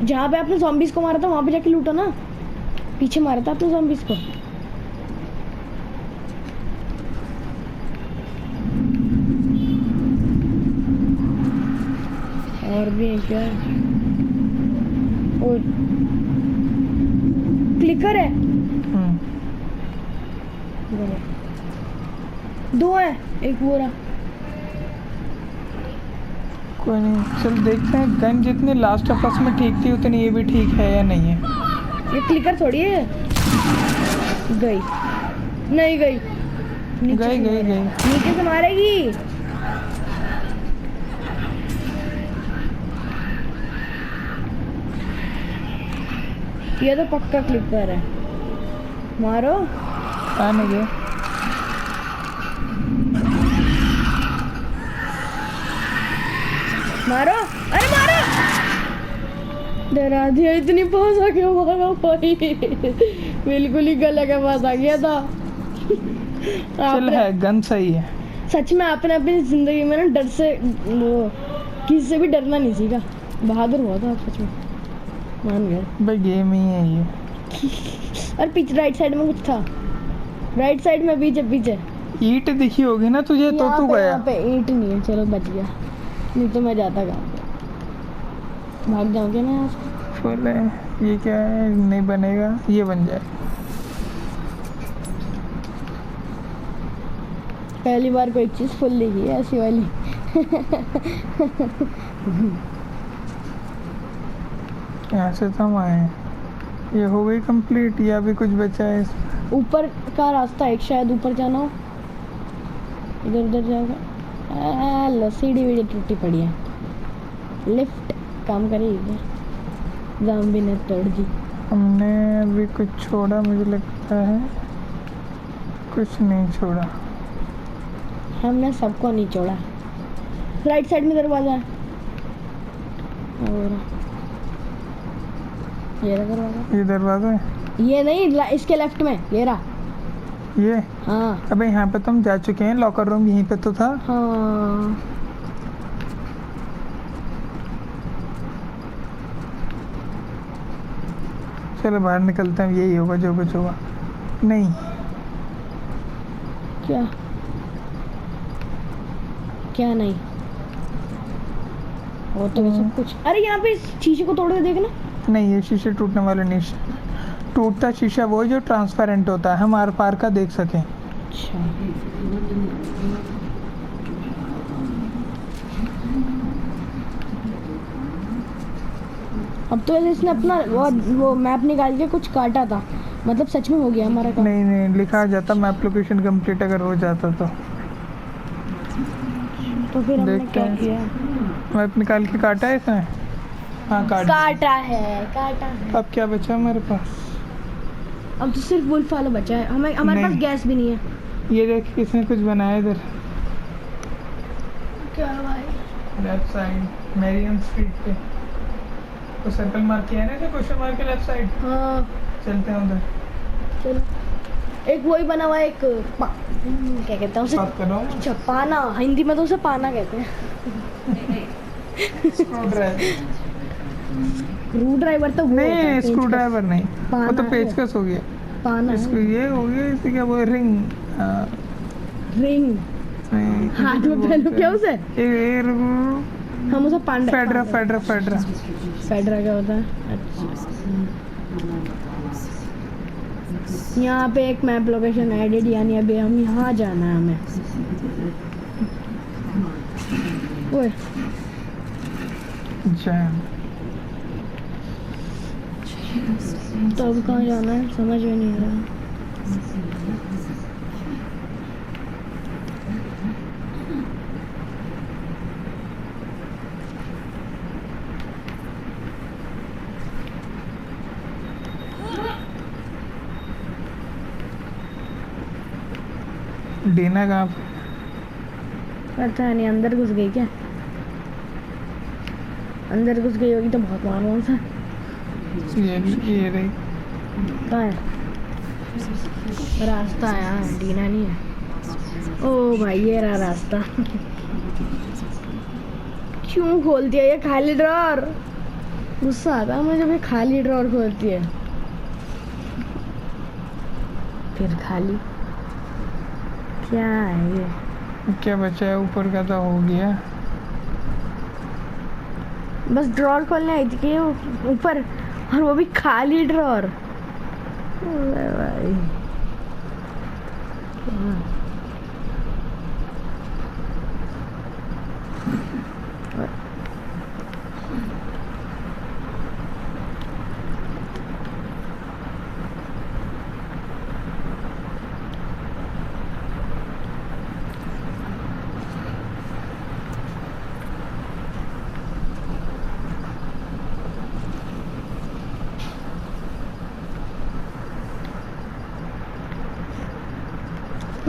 जहाँ पे आपने ज़ॉम्बीज़ को मारा था वहाँ पे जाके लूटो ना। पीछे मारा था आपने ज़ॉम्बीज़ को। और भी है क्या? और क्लिकर है। दो है, एक वो रहा। कोई नहीं, चल देखते हैं। गन जितनी लास्ट ऑफ अस में ठीक थी उतनी ये भी ठीक है या नहीं है। ये क्लिकर थोड़ी है। गई नहीं गई, गई नीचे से मारेगी। ये तो पक्का क्लिकर है, मारो। आने दे। मारो, अरे मारो। डरा दिया, इतनी पास आ गया मारा भाई। बिल्कुल ही गले के पास आ गया था। चल है, गन सही है। सच में आपने अपनी जिंदगी में ना डर से वो किसी से भी डरना नहीं सीखा। बहादुर हुआ था आप सच में, मान गए। भाई गेम ही है ये। और पीछे राइट साइड में कुछ था, राइट साइड में पीछे पीछे ईंट दिखी होगी ना तुझे तो तू गया। यहाँ पे ईंट नहीं है, चलो बच गया, नहीं तो मैं जाता कहाँ पे। भाग जाऊंगे मैं यहाँ से। फुल है ये, क्या है नहीं बनेगा, ये बन जाए। पहली बार कोई चीज़ फुल लिखी है ऐसी वाली। यहाँ से तो हम आए हैं। ये हो गई कंप्लीट या भी कुछ बचा है इसमें? ऊपर का रास्ता एक शायद ऊपर जाना हो, इधर उधर जाएगा। लो सीढ़ी वीढ़ी टूटी पड़ी है, लिफ्ट काम करेगी, ज़ॉम्बी ने तोड़ दी। हमने अभी कुछ छोड़ा मुझे लगता है, कुछ नहीं छोड़ा। हमने सबको नहीं छोड़ा। राइट साइड में दरवाजा है, और ये रहा दरवाजा। ये दरवाजा है, ये नहीं, इसके लेफ्ट में ये रहा। ये हाँ अबे यहाँ पे तो हम जा चुके हैं, लॉकर रूम यहीं पे तो था। हाँ, चलो बाहर निकलते हैं, यही होगा जो कुछ होगा। नहीं क्या क्या नहीं वो तो ये सब कुछ। अरे यहाँ पे इस शीशे को तोड़ के देखना। नहीं, ये शीशे टूटने वाले नहीं। टूटता शीशा वो है जो ट्रांसपेरेंट होता है, हम आर पार का देख सकें। अच्छा अब तो वैसे इसने अपना वो मैप निकाल के कुछ काटा था, मतलब सच में हो गया हमारा काम। नहीं नहीं, लिखा जाता मैप लोकेशन कंप्लीट अगर हो जाता तो फिर हमने देखते क्या हैं। किया? मैप निकाल के काटा है इसने। हाँ काटा है, काटा है। अब क्या बचा हमारे पास? अब तो सिर्फ वुल्फ वाला बचा है, हमारे पास नहीं। गैस भी नहीं है। ये देख किसने कुछ बनाया इधर, क्या भाई? लेफ्ट साइड मैरियन स्ट्रीट पे तो सर्कल मार्क किया है ना, तो क्वेश्चन मार्क के लेफ्ट साइड। हाँ चलते हैं उधर। चलो, एक वही बना हुआ है, एक क्या कहते हैं उसे? बात कर रहा हूँ। अच्छा पाना, हिंदी में तो उसे पाना कहते हैं। स्क्रू ड्राइवर स्क्रू ड्राइवर तो वो होता है, नहीं, स्क्रू पेंचकस। ड्राइवर नहीं, वो पाना तो है। पेचकस हो गया। पाना इसको है। ये हो गया, इसे क्या बोल, रिंग। रिंग हाथ में पहनो क्या उसे? हम उसे पांडा फेडरा फेडरा फेडरा फेडरा क्या होता है? अच्छा यहाँ पे एक मैप लोकेशन एडेड, यानी अभी हम यहाँ जाना है हमें। ओए जैम। तो अब कहाँ जाना है समझ में नहीं आ रहा। डीना कहाँ पे? पता नहीं, अंदर घुस गई क्या? अंदर घुस गई होगी तो बहुत मालूम सा। ये रही। कहाँ है? रास्ता है यार, डीना नहीं है। ओ भाई ये रहा रास्ता। क्यों खोलती है ये खाली ड्रॉर? गुस्सा आता है मुझे जब ये खाली ड्रॉर खोलती है। फिर खाली क्या है ये? क्या बचा है? ऊपर का तो हो गया। बस ड्रॉर खोलने आई थी कि ऊपर, और वो भी खाली ड्रॉर। भाई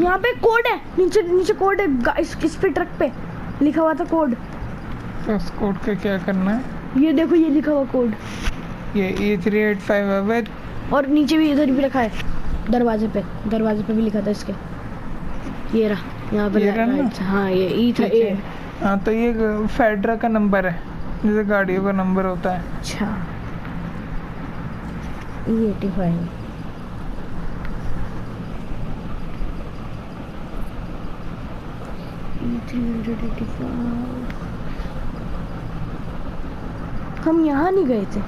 यहाँ पे कोड है, नीचे नीचे कोड है, इस पे ट्रक पे लिखा हुआ था कोड। तो उस कोड का क्या करना है? ये देखो, ये लिखा हुआ कोड, ये E385 अवैध। और नीचे भी इधर भी लिखा है, दरवाजे पे भी लिखा था इसके। ये रहा यहाँ पे ये रहा ना? right, हाँ ये ई था ठीक ए। है। हाँ तो ये फेडरा का नंबर है, जैसे गाड़ियों का नंबर होता है। अच्छा E85। हम यहाँ नहीं गए थे।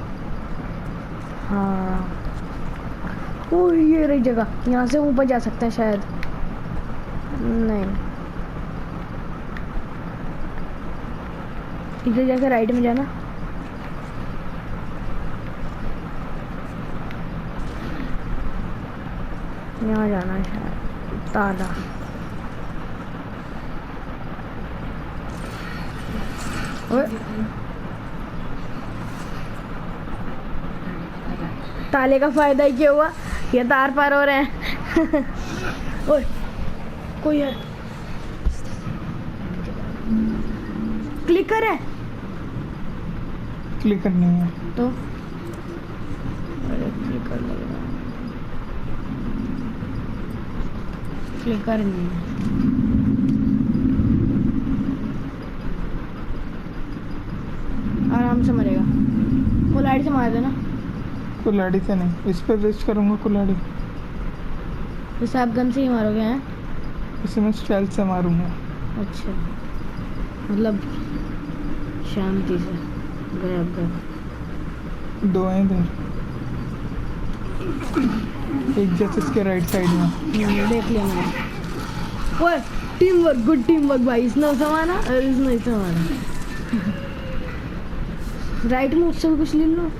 हाँ ओ ये रही जगह, यहाँ से ऊपर जा सकते हैं शायद। नहीं, इधर जाकर राइट में जाना। यहाँ जाना है शायद। ताला ओए, ताले का फायदा ही क्या हुआ, ये तार पार हो रहे हैं। ओए कोई है, क्लिकर है क्लिक करनी है। तो अरे क्लिकर लग रहा है, क्लिकर नहीं है। आराम से मरेगा, कुल्हाड़ी से मार देना। कुल्हाड़ी से नहीं, इस पे वेस्ट करूँगा कुल्हाड़ी। जैसे आप गन से ही मारोगे हैं? इसे मैं स्टेल्थ से मारूंगा। अच्छा, मतलब शांति से गए अब गए। दो हैं इधर, एक जस्ट इसके राइट साइड में। देख लिया मैंने। ओए team work, good team work भाई। इसने उसे मारा और इसने इसे मारा। राइट में उससे भी कुछ ले लो,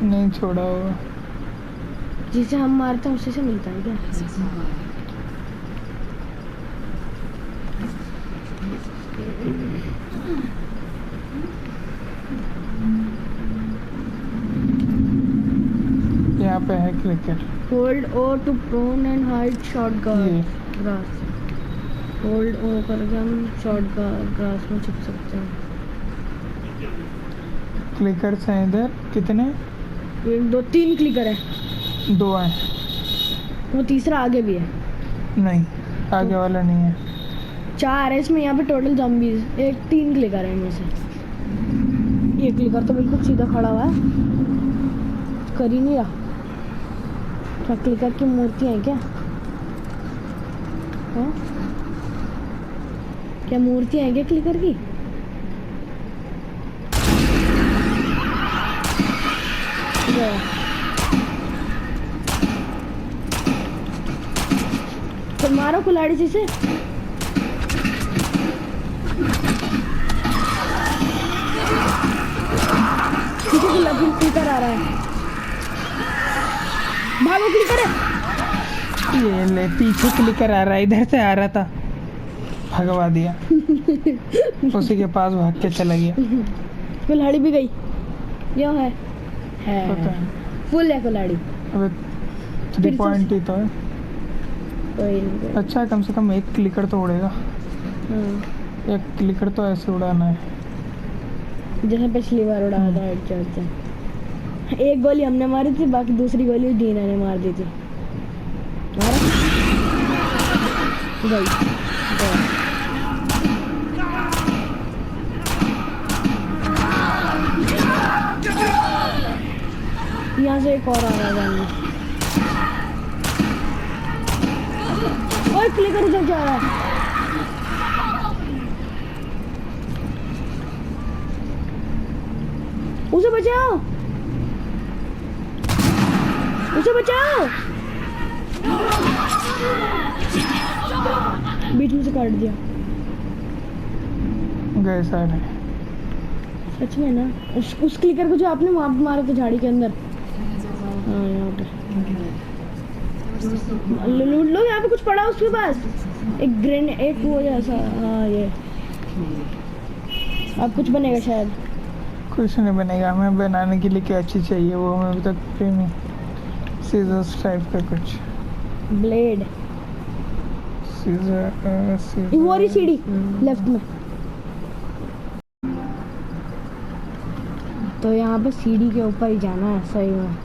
नहीं छोड़ा होगा। जिसे हम मारते हैं उसी से मिलता है क्या? यहाँ पे है cricket. Hold O to prone and hide shot ये ग्रास। होल्ड ओ करके हम शॉट ग्रास में छुप सकते हैं। क्लिकर्स हैं इधर कितने? 1 2 3 क्लिकर है, दो हैं। वो तीसरा आगे भी है। नहीं, आगे वाला नहीं है। 4 है इसमें, यहाँ पे टोटल ज़ॉम्बीज़। 3 क्लिकर है इनमें से। ये क्लिकर तो बिल्कुल सीधा खड़ा हुआ है, कर ही नहीं रहा। क्या क्लिकर की मूर्तियाँ हैं क्या? हाँ? क्या मूर्तियाँ हैं क्या क्लिकर की? गया। तो मारो कुल्हाड़ी से इसे। पीछे क्लिकर आ रहा है, भागो क्लिकर है। ये ले, पीछे क्लिकर आ रहा है, इधर से आ रहा था, भगवा दिया। उसी के पास भाग के चला गया। कुल्हाड़ी भी गई। यो है पता है। फुल है कुल्हाड़ी। अबे 3 पॉइंट ही तो है। कोई नहीं। अच्छा, कम से कम एक क्लिकर तो उड़ेगा। हाँ, एक क्लिकर तो ऐसे उड़ाना है। जैसे पिछली बार उड़ाया था हेडशॉट से। एक गोली हमने मारी थी, बाकी दूसरी गोली डीना ने मार दी थी। मारा गई, गई। यहाँ से एक और आ रहा है। और क्लिकर उधर जा रहा है। उसे बचाओ, उसे बचाओ। बीच में से काट दिया। गए सारे। सच में ना, उस क्लिकर को जो आपने वहां पे मारा था झाड़ी के अंदर। हाँ यहाँ पे लूट लो। यहाँ पे कुछ पड़ा उसके पास, एक ग्रेनेड, एक वो जैसा। हाँ ये अब कुछ बनेगा शायद। कुछ नहीं बनेगा, हमें बनाने के लिए क्या चीज़ चाहिए वो हमें अभी तक फ्री में। सीजर्स टाइप का कुछ, ब्लेड। सीजर। वो रही सीढ़ी लेफ्ट में। तो यहाँ पे सीढ़ी के ऊपर ही जाना है सही में।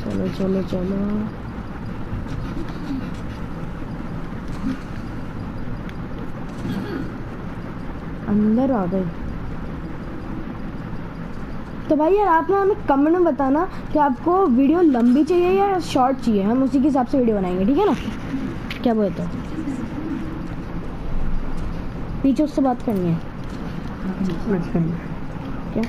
चलो चलो चलो। अंदर आ गए। तो भाई यार आप ना हमें कमेंट में बताना कि आपको वीडियो लंबी चाहिए या शॉर्ट चाहिए, हम उसी के हिसाब से वीडियो बनाएंगे, ठीक है ना? क्या बोलते हो? पीछे उससे बात करनी है क्या?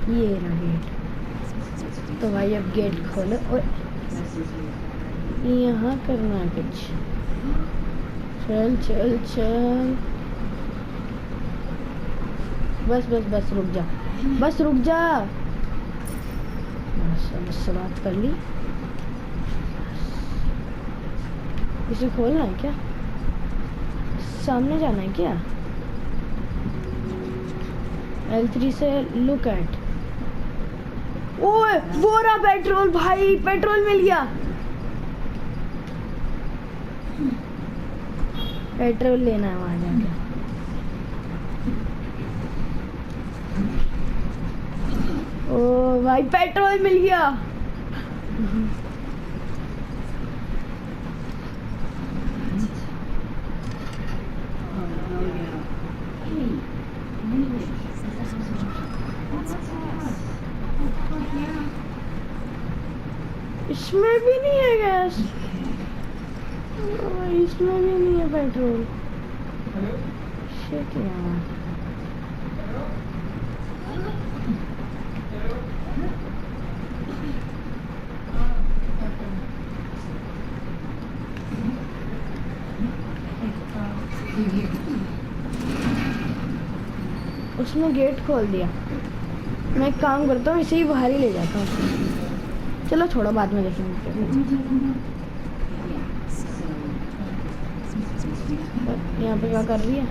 ये रहा गेट। तो भाई अब गेट खोलो और यहाँ करना है कुछ। चल चल चल, बस बस बस रुक जा, बस रुक जा। बस बात कर ली। इसे खोलना है क्या? सामने जाना है क्या? L3 से लुक एट। ओए वो रहा पेट्रोल, भाई पेट्रोल मिल गया। पेट्रोल लेना है वहां जाके। ओ भाई पेट्रोल मिल गया। इसमें भी नहीं है गैस, इसमें भी नहीं है पेट्रोल। शिट यार। उसने गेट खोल दिया। मैं एक काम करता हूँ, इसे ही बाहर ही ले जाता हूँ। चलो छोड़ो, बाद में देखेंगे। यहाँ पे क्या कर रही है?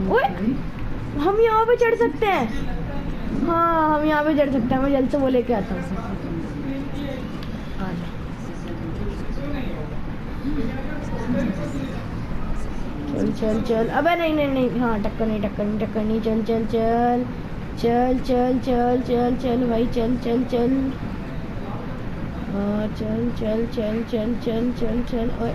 ओए, हम यहाँ पे चढ़ सकते हैं। हाँ हम यहाँ पे चढ़ सकते हैं। मैं जल्द से वो लेके आता हूँ। चल चल चल, अबे नहीं नहीं नहीं, हाँ टक्कर नहीं टक्कर नहीं टक्कर नहीं। चल चल चल चल चल चल चल चल भाई, चल चल चल। हाँ चल चल चल चल चल चल चल। ओए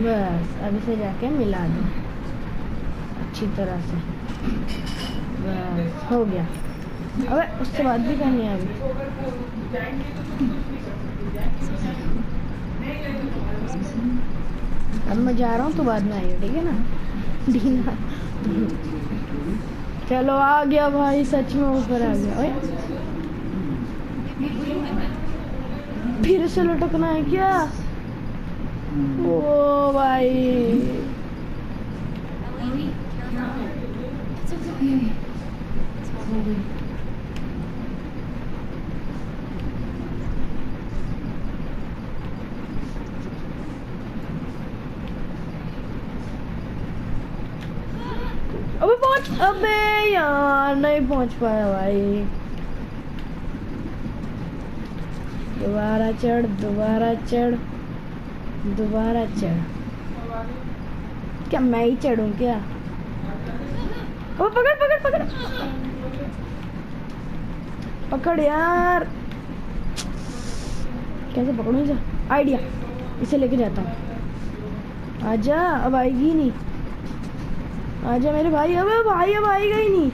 बस अब इसे जाके मिला दो अच्छी तरह से। बस हो गया। अबे उससे बात भी करनी है अभी। अब मैं जा रहा हूँ तो बाद में आइए, ठीक है ना? डीना चलो आ गया भाई, सच में ऊपर आ गया। ओए फिर से लटकना है क्या? ओ भाई अबे पहुंच, अबे यार नहीं पहुंच पाया भाई। दोबारा चढ़, दोबारा चढ़, दोबारा चढ़। क्या मैं ही चढ़ूं क्या? ओ पकड़ पकड़ पकड़ पकड़ यार। कैसे पकड़ूं इसे? आइडिया, इसे लेके जाता हूँ। आजा, अब आएगी नहीं। आजा मेरे भाई। अबे भाई अब आएगा ही नहीं।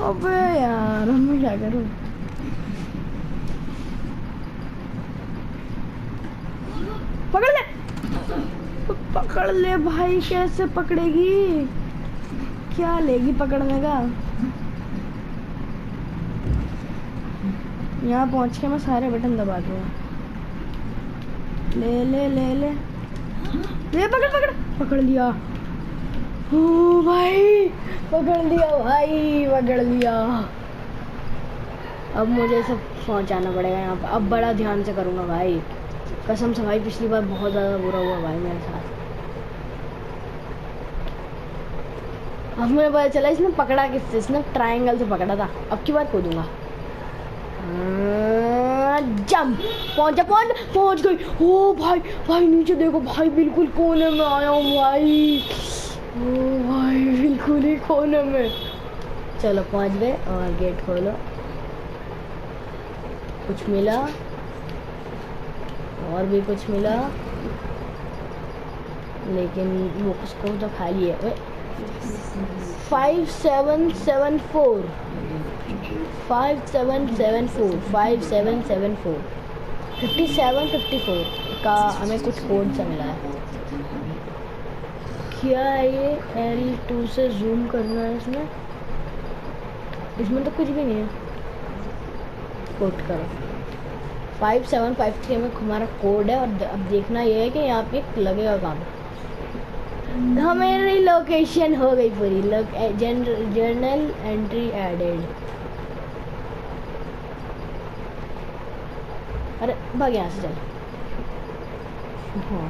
अबे यार अब मैं क्या करूं? पकड़ ले, पकड़ ले भाई। कैसे पकड़ेगी? क्या लेगी पकड़ने का? यहाँ पहुंच के मैं सारे बटन दबा दूंगा। ले ले ले ले ले, पकड़ पकड़ पकड़ लिया। ओ भाई पकड़ लिया भाई, पकड़ लिया। अब मुझे सब पहुंचाना पड़ेगा यहाँ पर। अब बड़ा ध्यान से करूँगा भाई, कसम से भाई। पिछली बार बहुत ज़्यादा बुरा हुआ भाई मेरे साथ। अब मुझे पता चला इसने पकड़ा किससे, इसने ट्रायंगल से पकड़ा था। अब की बार कूदूंगा। जंप। पहुंच गई। ओ भाई भाई नीचे देखो भाई, बिल्कुल कोने में आया हूँ भाई। ओ भाई बिल्कुल ही कोने में। चलो पहुंच गए और गेट खोलो। कुछ मिला और भी कुछ मिला, लेकिन वो उसको तो खाली है। 5774 5754 का हमें कुछ कोड सा मिला है। क्या ये L2 से जूम करना है इसमें तो कुछ भी नहीं है। कोड करो 5753 में हमारा कोड है। और अब देखना ये है कि यहाँ पे लगेगा काम। हमारी लोकेशन हो गई पूरी। Journal entry added. अरे भाग यहाँ से चल। हाँ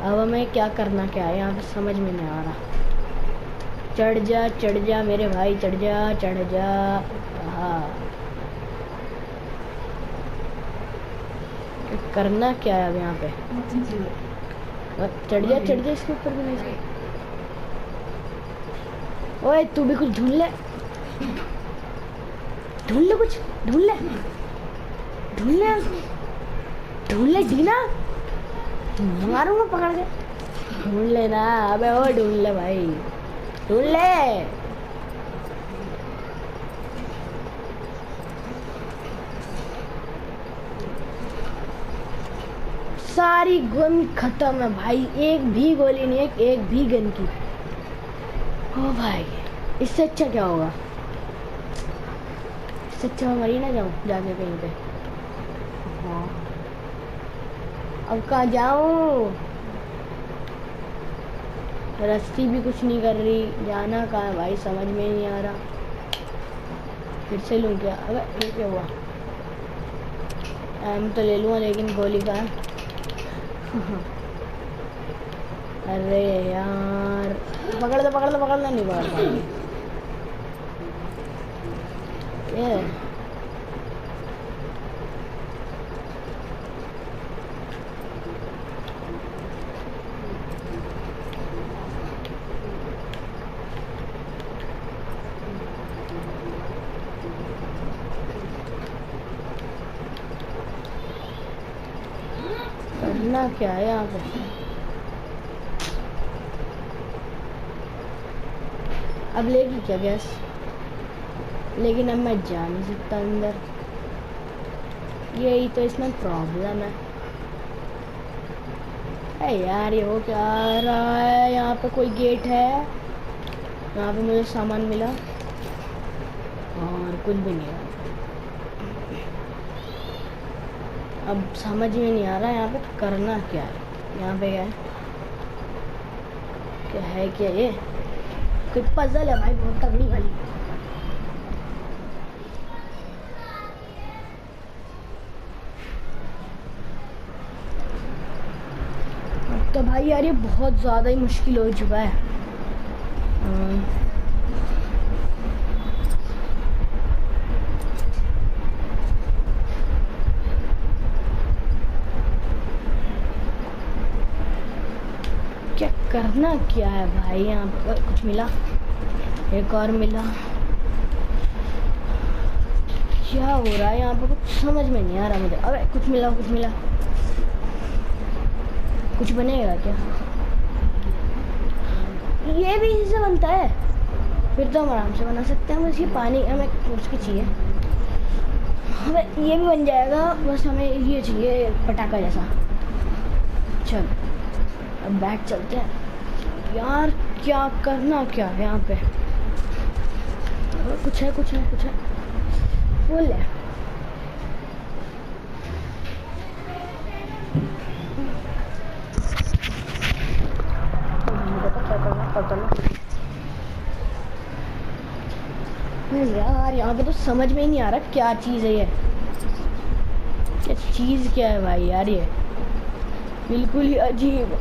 अब हमें क्या करना क्या है यहाँ पे समझ में नहीं आ रहा। चढ़ जा मेरे भाई, चढ़ जा। हाँ करना क्या है अब यहाँ पे? चढ़ जा इसके ऊपर भी नहीं से। ओए तू भी कुछ ढूंढ ले कुछ ढूंढ ले डीना, मारूंगा पकड़ के। ढूंढ लेना। अबे ओ ढूंढ ले भाई, ढूंढ ले। सारी गन खत्म है भाई, एक भी गोली नहीं है, एक भी गन की। ओ भाई इससे अच्छा क्या होगा? इससे अच्छा मैं मरी ना जाऊं जाके कहीं पे। हाँ अब कहाँ जाऊं? रस्सी भी कुछ नहीं कर रही। जाना कहाँ है भाई समझ में नहीं आ रहा। फिर से लूँ क्या? अबे ये क्या हुआ? एम तो ले लूँगा लेकिन गोली का है। अरे यार पकड़ दो नहीं पकड़ पाएंगे। ये करना क्या है यहाँ पे? अब लेगी क्या गैस? लेकिन अब मैं जा नहीं सकता अंदर। यही तो इसमें प्रॉब्लम है। अरे यार ये हो क्या रहा है? यहाँ पे कोई गेट है। यहाँ पे मुझे सामान मिला और कुछ भी नहीं है। अब समझ में नहीं आ रहा यहाँ पे करना क्या है। यहाँ पे क्या है क्या ये? कोई पजल है भाई बहुत तगड़ी वाली। अब तो भाई यार ये बहुत ज़्यादा ही मुश्किल हो चुका है। क्या करना क्या है भाई? यहाँ पर कुछ मिला, एक और मिला। क्या हो रहा है यहाँ पर? कुछ समझ में नहीं आ रहा मुझे। अबे कुछ मिला कुछ बनेगा क्या? ये भी इसी से बनता है? फिर तो हम आराम से बना सकते हैं। बस ये पानी हमें उसकी चाहिए। हमें ये भी बन जाएगा, बस हमें ये चाहिए पटाखा जैसा। चल अब बैठ चलते हैं। यार क्या करना क्या है यहाँ पे? कुछ है बोल ले। यार यहाँ पे तो समझ में ही नहीं आ रहा क्या चीज़ है ये। क्या चीज़ क्या है भाई यार? ये बिल्कुल ही अजीब।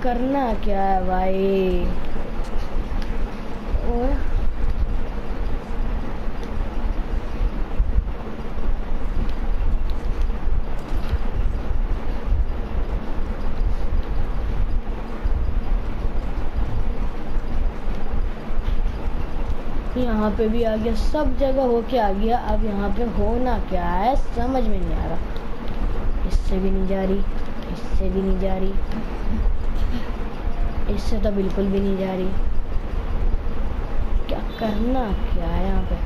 करना क्या है भाई? ओए यहाँ पे भी आ गया, सब जगह होके आ गया। अब यहाँ पे होना क्या है समझ में नहीं आ रहा। इससे भी नहीं जा रही, इससे भी नहीं जा रही, इससे तो बिल्कुल भी नहीं जा रही। क्या करना क्या है यहाँ पे?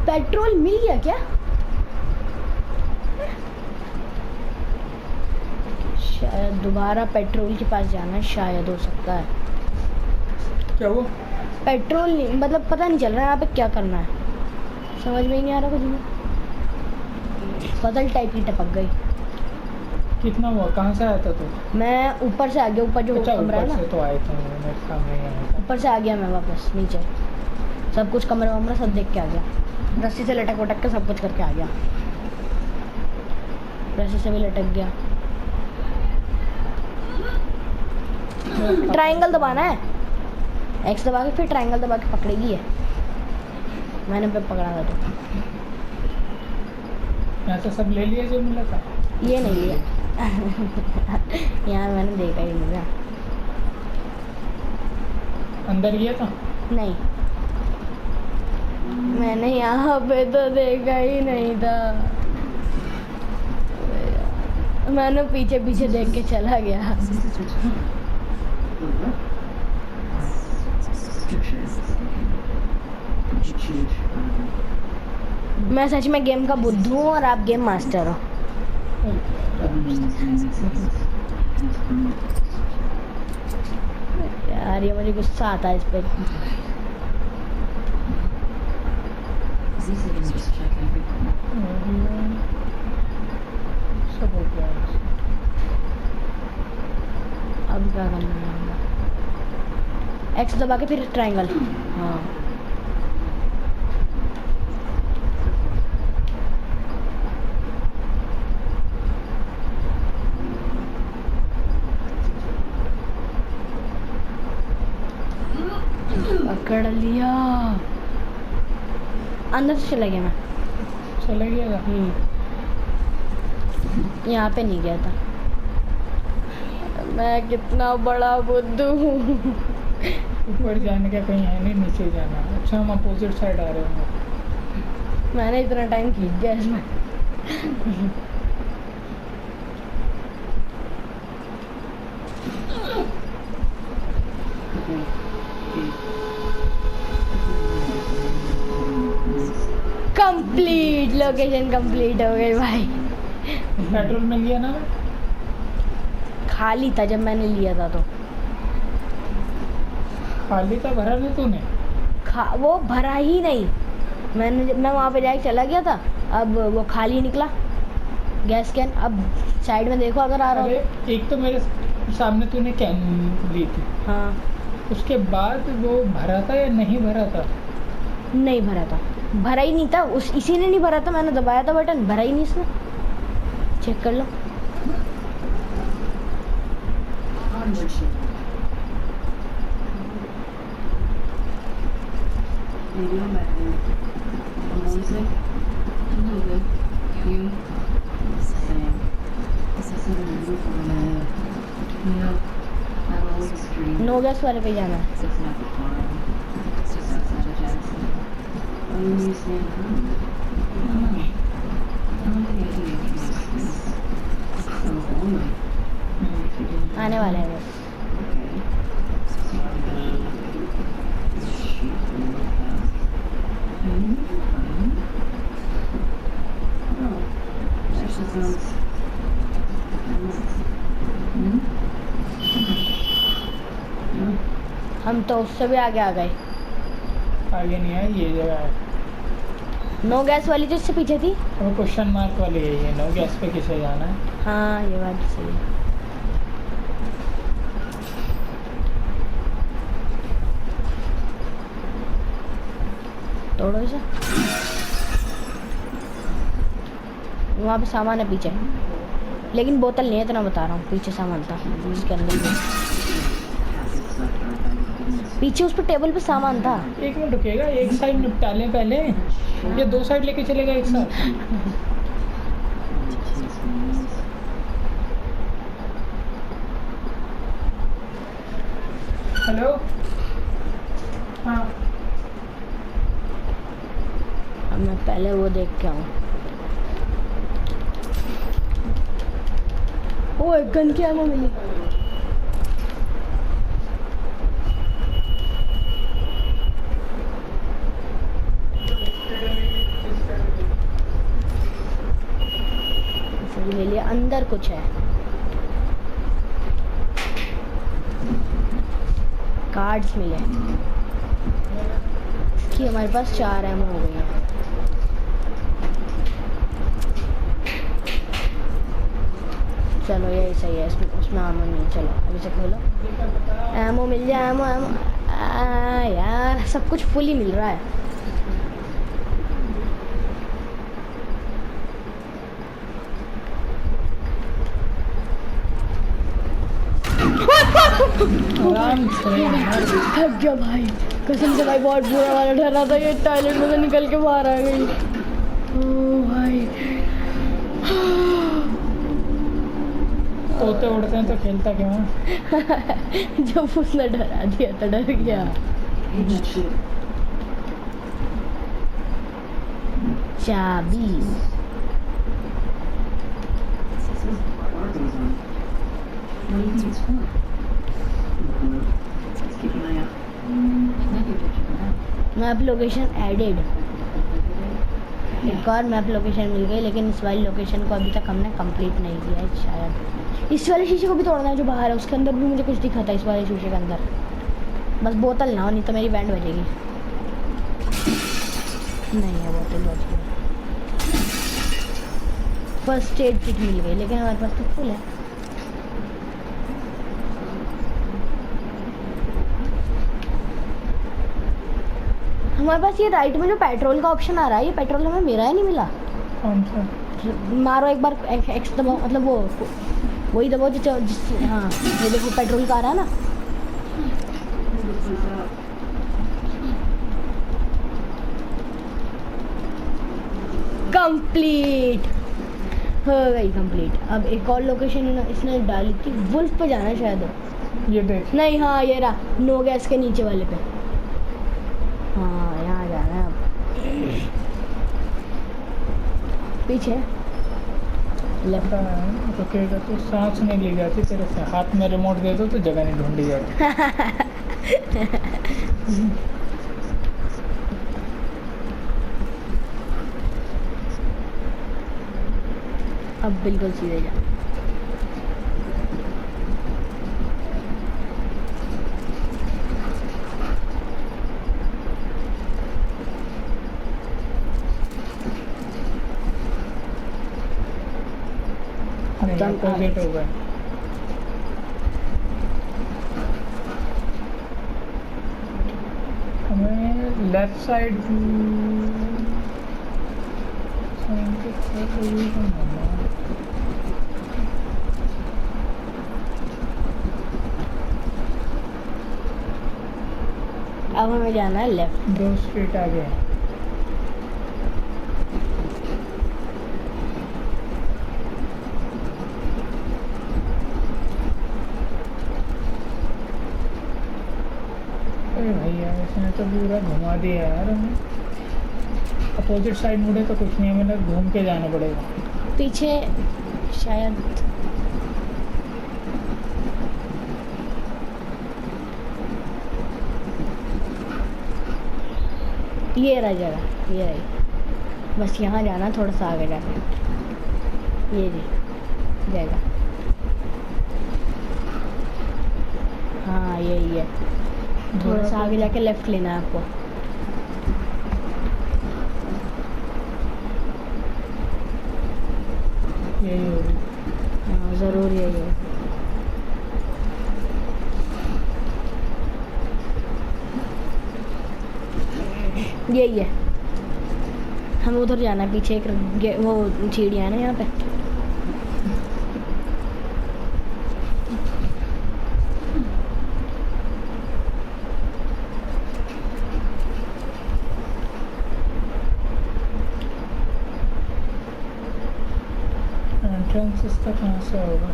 पेट्रोल मिल गया क्या? शायद दोबारा पेट्रोल के पास जाना है, शायद हो सकता है। क्या हुआ? पेट्रोल नहीं, मतलब पता नहीं चल रहा है यहाँ पे क्या करना है, समझ में ही नहीं आ रहा कुछ भी। पजल टाइप की टपक गई। कितना हुआ? कहाँ से आया था तू? मैं ऊपर से आ गया, ऊपर जो अच्छा कमरा है ऊपर ना, से तो आए थे, मेरे सामने ही आया था। ऊपर से आ गया मैं वापस नीचे। सब कुछ कमरा वमरा सब देख के आ गया, रस्सी से लटक वटक के सब कुछ करके आ गया। रस्सी से भी लटक गया। ट्रायंगल दबाना है, एक्स दबा के फिर ट्रायंगल दबा के पकड़ेगी है। मैंने पे पकड़ा था तो यहाँ तो सब ले लिया जो मिला था। ये नहीं लिया। यार मैंने देखा ही नहीं था। अंदर गया था? नहीं, मैंने यहाँ पे तो देखा ही नहीं था। मैंने पीछे पीछे देख के चला गया। मैं सच में गेम का बुद्धू हूँ और आप गेम मास्टर हो। यार ये मुझे गुस्सा आता है इस पे। सब हो गया। अब क्या करना है? एक्स दबा के फिर ट्रायंगल। हाँ पकड़ लिया। अंदर से चला गया मैं। चला गया था? यहाँ पे नहीं गया था। मैं कितना बड़ा बुद्धू हूँ। ऊपर जाने का कहीं है नहीं, नीचे जाना। अच्छा हम अपोजिट साइड आ रहे हैं। मैंने इतना टाइम खींच दिया इसमें। कंप्लीट, लोकेशन कंप्लीट हो गई भाई। पेट्रोल मिल गया ना? खाली था जब मैंने लिया था तो। खाली था, भरा नहीं तूने? वो भरा ही नहीं। मैं वहाँ पे जाके चला गया था, अब वो खाली निकला गैस कैन। अब साइड में देखो अगर आ रहा अरे हो। एक तो मेरे सामने तूने कैन ली थी, हाँ उसके बाद वो भरा था या नहीं भरा था? नहीं भरा था, भरा ही नहीं था। इसी ने नहीं भरा था, मैंने दबाया था बटन, भरा ही नहीं इसने। चेक कर लो। नो गैस वाले पे जाना है। आने वाला है बस। हम तो उससे भी आगे आ गए। आगे नहीं है, ये जगह है। नो गैस वाली जो इससे पीछे थी, वो क्वेश्चन मार्क वाली है। ये नो गैस पे किसे जाना है? हाँ ये बात सही है। तोड़ो इसे। वहाँ पे सामान है पीछे। लेकिन बोतल नहीं है, इतना बता रहा हूँ। पीछे सामान था उसके अंदर भी। पीछे उस पर टेबल पे सामान था। एक मिनट रुकेगा, एक साइड निपटा लें पहले, ये 2 साइड लेके चलेगा एक साथ। हेलो, हाँ अब मैं पहले वो देख के आऊँ। ओए गन की आमो मिली। ले लिया, अंदर कुछ है। कार्ड्स मिले कि हमारे पास 4 एमओ हो गई हैं। चलो यही सही है, उसमें एमओ नहीं है। चलो अभी से खोलो, एमओ मिल जाए। एमओ एमओ यार सब कुछ फुल ही मिल रहा है। आराम से यार। थक गया भाई, कसम से भाई बहुत बुरा वाला डर रहा था। ये टॉयलेट में से निकल के बाहर आ गई। ओ भाई तोते उड़ते हैं तो खेलता क्यों है? जब उसने डरा दिया तो डर गया। चाबी मैप लोकेशन एडेड। एक और मैप लोकेशन मिल गई, लेकिन इस वाली लोकेशन को अभी तक हमने कंप्लीट नहीं किया है शायद। इस वाले शीशे को भी तोड़ना है जो बाहर है, उसके अंदर भी मुझे कुछ दिखा था। इस वाले शीशे के अंदर बस बोतल ना हो, नहीं तो मेरी बैंड बजेगी। नहीं है बोतल, बच गई। फर्स्ट एड किट मिल गई, लेकिन हमारे पास तो फुल है। हमारे पास ये राइट में जो पेट्रोल का ऑप्शन आ रहा है, ये पेट्रोल हमें मेरा ही नहीं मिला। कौन सा? मारो एक बार एक्स दबाओ, मतलब वो वही दबाओ जिस हाँ ये देखो पेट्रोल का आ रहा है ना। कंप्लीट हो गई कंप्लीट। अब एक और लोकेशन इसने डाली थी, वुल्फ पे जाना है शायद। ये देख, नहीं हाँ ये रहा, नो गैस के नीचे वाले पे। हाँ यहाँ जाना है अब। पीछे लेफ्ट। रुकेगा तो सांस नहीं ली जाती तेरे से। हाथ में रिमोट दे दो तो जगह नहीं ढूंढी जाती। अब बिल्कुल सीधे जा। अपोजिट हो गए। हमें लेफ्ट साइड अब हमें जाना है लेफ्ट। 2 स्ट्रीट आगे है। अरे भैया इसने तो पूरा घुमा दिया यार हमें। अपोजिट साइड मुड़े तो कुछ नहीं, हमें घूम के जाना पड़ेगा। पीछे शायद ये रहा जगह, ये रही। बस यहाँ जाना, थोड़ा सा आगे जाके ये जी जाएगा। हाँ यही है, थोड़ा सा आगे जाके लेफ्ट लेना है आपको। यही होगी। हाँ ज़रूर यही है। यही है, हमें उधर जाना है। पीछे एक वो सीढ़ियाँ है ना यहाँ पे। एंट्रेंस इसका कहाँ से होगा?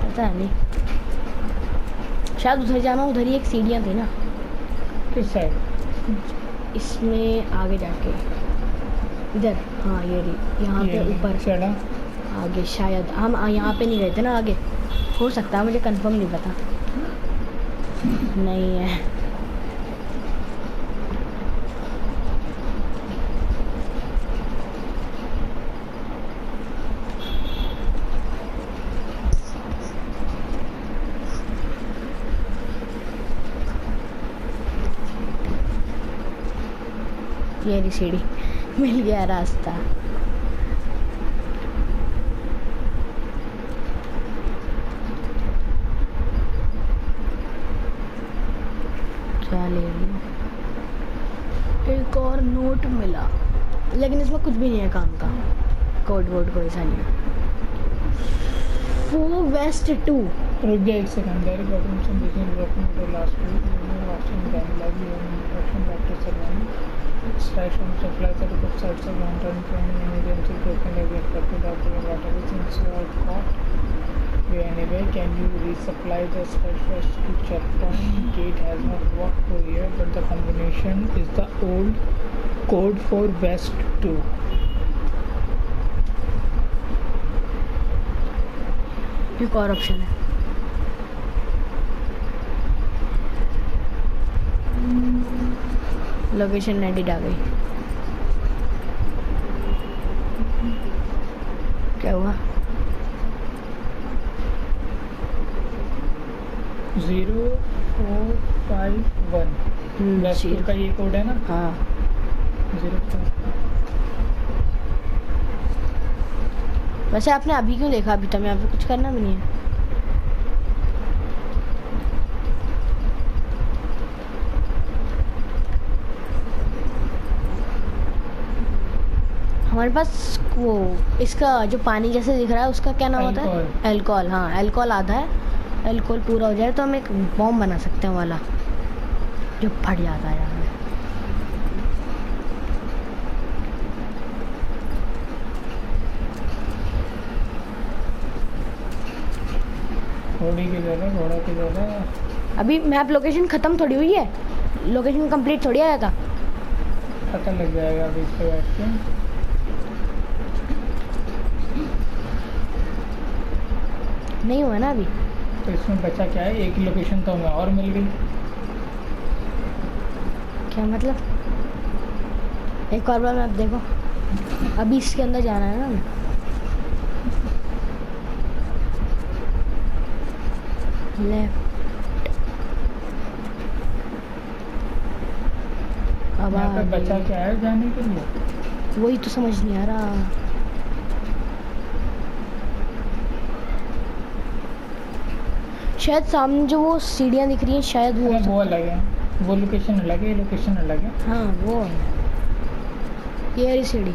पता नहीं, शायद उधर जाना, उधर ही एक सीढ़ियाँ थी ना किस साइड? इसमें आगे जाके, इधर, हाँ ये रही, यहाँ पे ऊपर चढ़ा। आगे शायद, हम यहाँ पे नहीं गए थे ना आगे, हो सकता है, मुझे कंफर्म नहीं पता। नहीं है, ये रही सीढ़ी, मिल गया रास्ता। क्या ले रही हूँ? एक और नोट मिला, लेकिन इसमें कुछ भी नहीं है काम का, कोड वोड कोई सा नहीं है। वो वेस्ट 2 रुक गया एक second. There is automation begin working the last week watching time lab instruction practice करवानी strike from suppliers at the sites of long term training emergency broken leg inspected after water is installed caught way anyway can you resupply the specialist to checkpoint gate has not worked for here but the combination is the old code for west 2. एक और option है, location edit आ गई। क्या हुआ? 0451 waste 2 का ये code है ना? हाँ 04। वैसे आपने अभी क्यों देखा? अभी तो मैं आपको कुछ करना भी नहीं है। हमारे पास वो इसका जो पानी जैसे दिख रहा है उसका क्या नाम होता है? अल्कोहल। हाँ अल्कोहल आधा है, अल्कोहल पूरा हो जाए तो हम एक बॉम्ब बना सकते हैं वाला जो फट जाता है यार। घोड़ी की जगह घोड़ा की जगह। अभी मैप लोकेशन ख़त्म थोड़ी हुई है, लोकेशन कंप्लीट थोड़ी आया था। पता लग जाएगा अभी इस पे बैठ के। नहीं हुआ ना अभी। तो इसमें बचा क्या है? एक लोकेशन तो हमें और मिल गई। क्या मतलब? एक और बार मैप देखो, अभी इसके अंदर जाना है ना हमें। लेफ्ट, अब यहाँ पे आगे। बचा क्या है जाने के लिए? वही तो समझ नहीं आ रहा। शायद सामने जो वो सीढ़ियाँ दिख रही हैं शायद वो वो अलग है, वो लोकेशन अलग है, ये लोकेशन अलग है। हाँ वो है, ये रही सीढ़ी।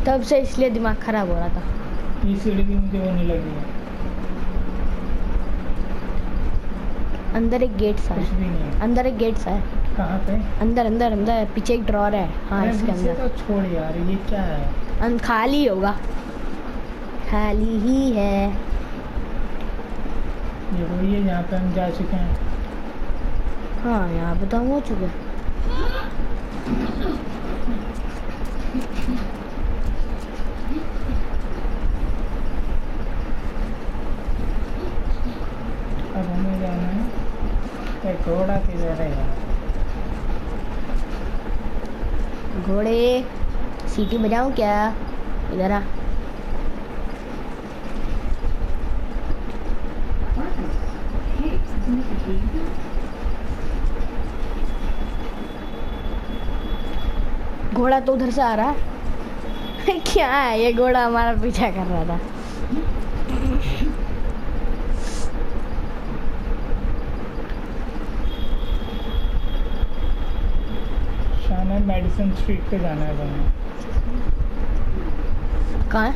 तब से इसलिए दिमाग खराब हो रहा था। ये सीढ़ी भी मुझे वो नहीं लगी है। अंदर एक गेट सा कुछ है, भी नहीं है। अंदर एक गेट सा है। कहाँ पे? अंदर अंदर अंदर पीछे एक ड्रॉर है। हाँ अरे इसके मुझसे अंदर तो छोड़ यार, ये क्या है? खाली होगा, खाली ही है। ये वही है जहाँ पे हम जा चुके हैं। हाँ यहाँ पे तो हम हो चुके हैं। अब हमें जाना है एक घोड़ा किधर है यार? घोड़े सीटी बजाऊं क्या? इधर आ। घोड़ा तो उधर से आ रहा है। क्या है ये? घोड़ा हमारा पीछा कर रहा था। शाना मेडिसिन स्ट्रीट पे जाना है हमें। कहाँ है?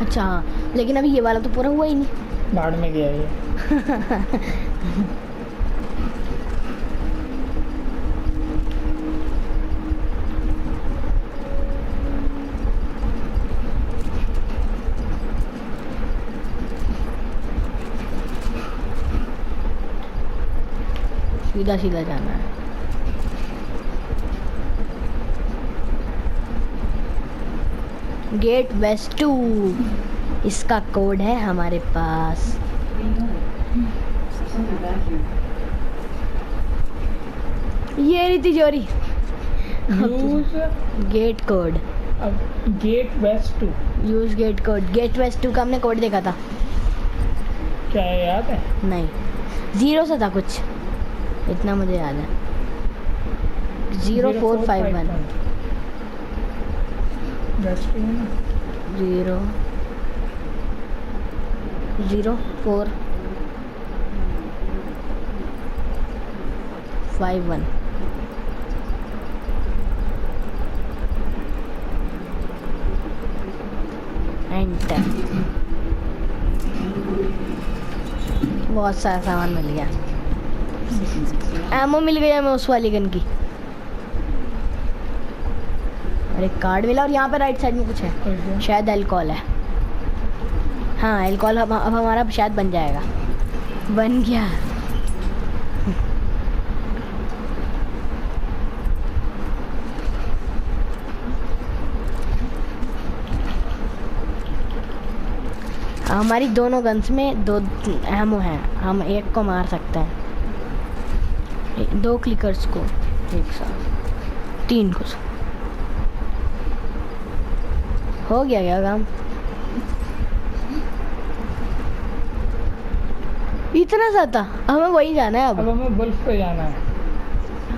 अच्छा हाँ, लेकिन अभी ये वाला तो पूरा हुआ ही नहीं। बाढ़ में गया ये। सीधा सीधा जाना है। गेट वेस्ट 2, इसका कोड है हमारे पास। ये रही तिजोरी। यूज गेट कोड, अब gate west 2 use gate code. Gate west 2 का हमने कोड देखा था। क्या है, याद है? नहीं, 0 से था कुछ, इतना मुझे याद है। 0451 वेस्ट 2 है ना? 0451 एंटर। बहुत सारा सामान मिल गया। एमओ मिल गया हमें उस वाली गन की, और एक कार्ड मिला। और यहाँ पे राइट साइड में कुछ है, शायद अल्कोहल है। हाँ अल्कोहल अब हमारा शायद बन जाएगा। बन गया। हमारी दोनों गन्स में 2 एमो हैं, हम एक को मार सकते हैं, 2 क्लिकर्स को एक साथ, 3 को। हो गया क्या काम? इतना सा था। हमें वही जाना है अब अब। हमें वुल्फ पे जाना है।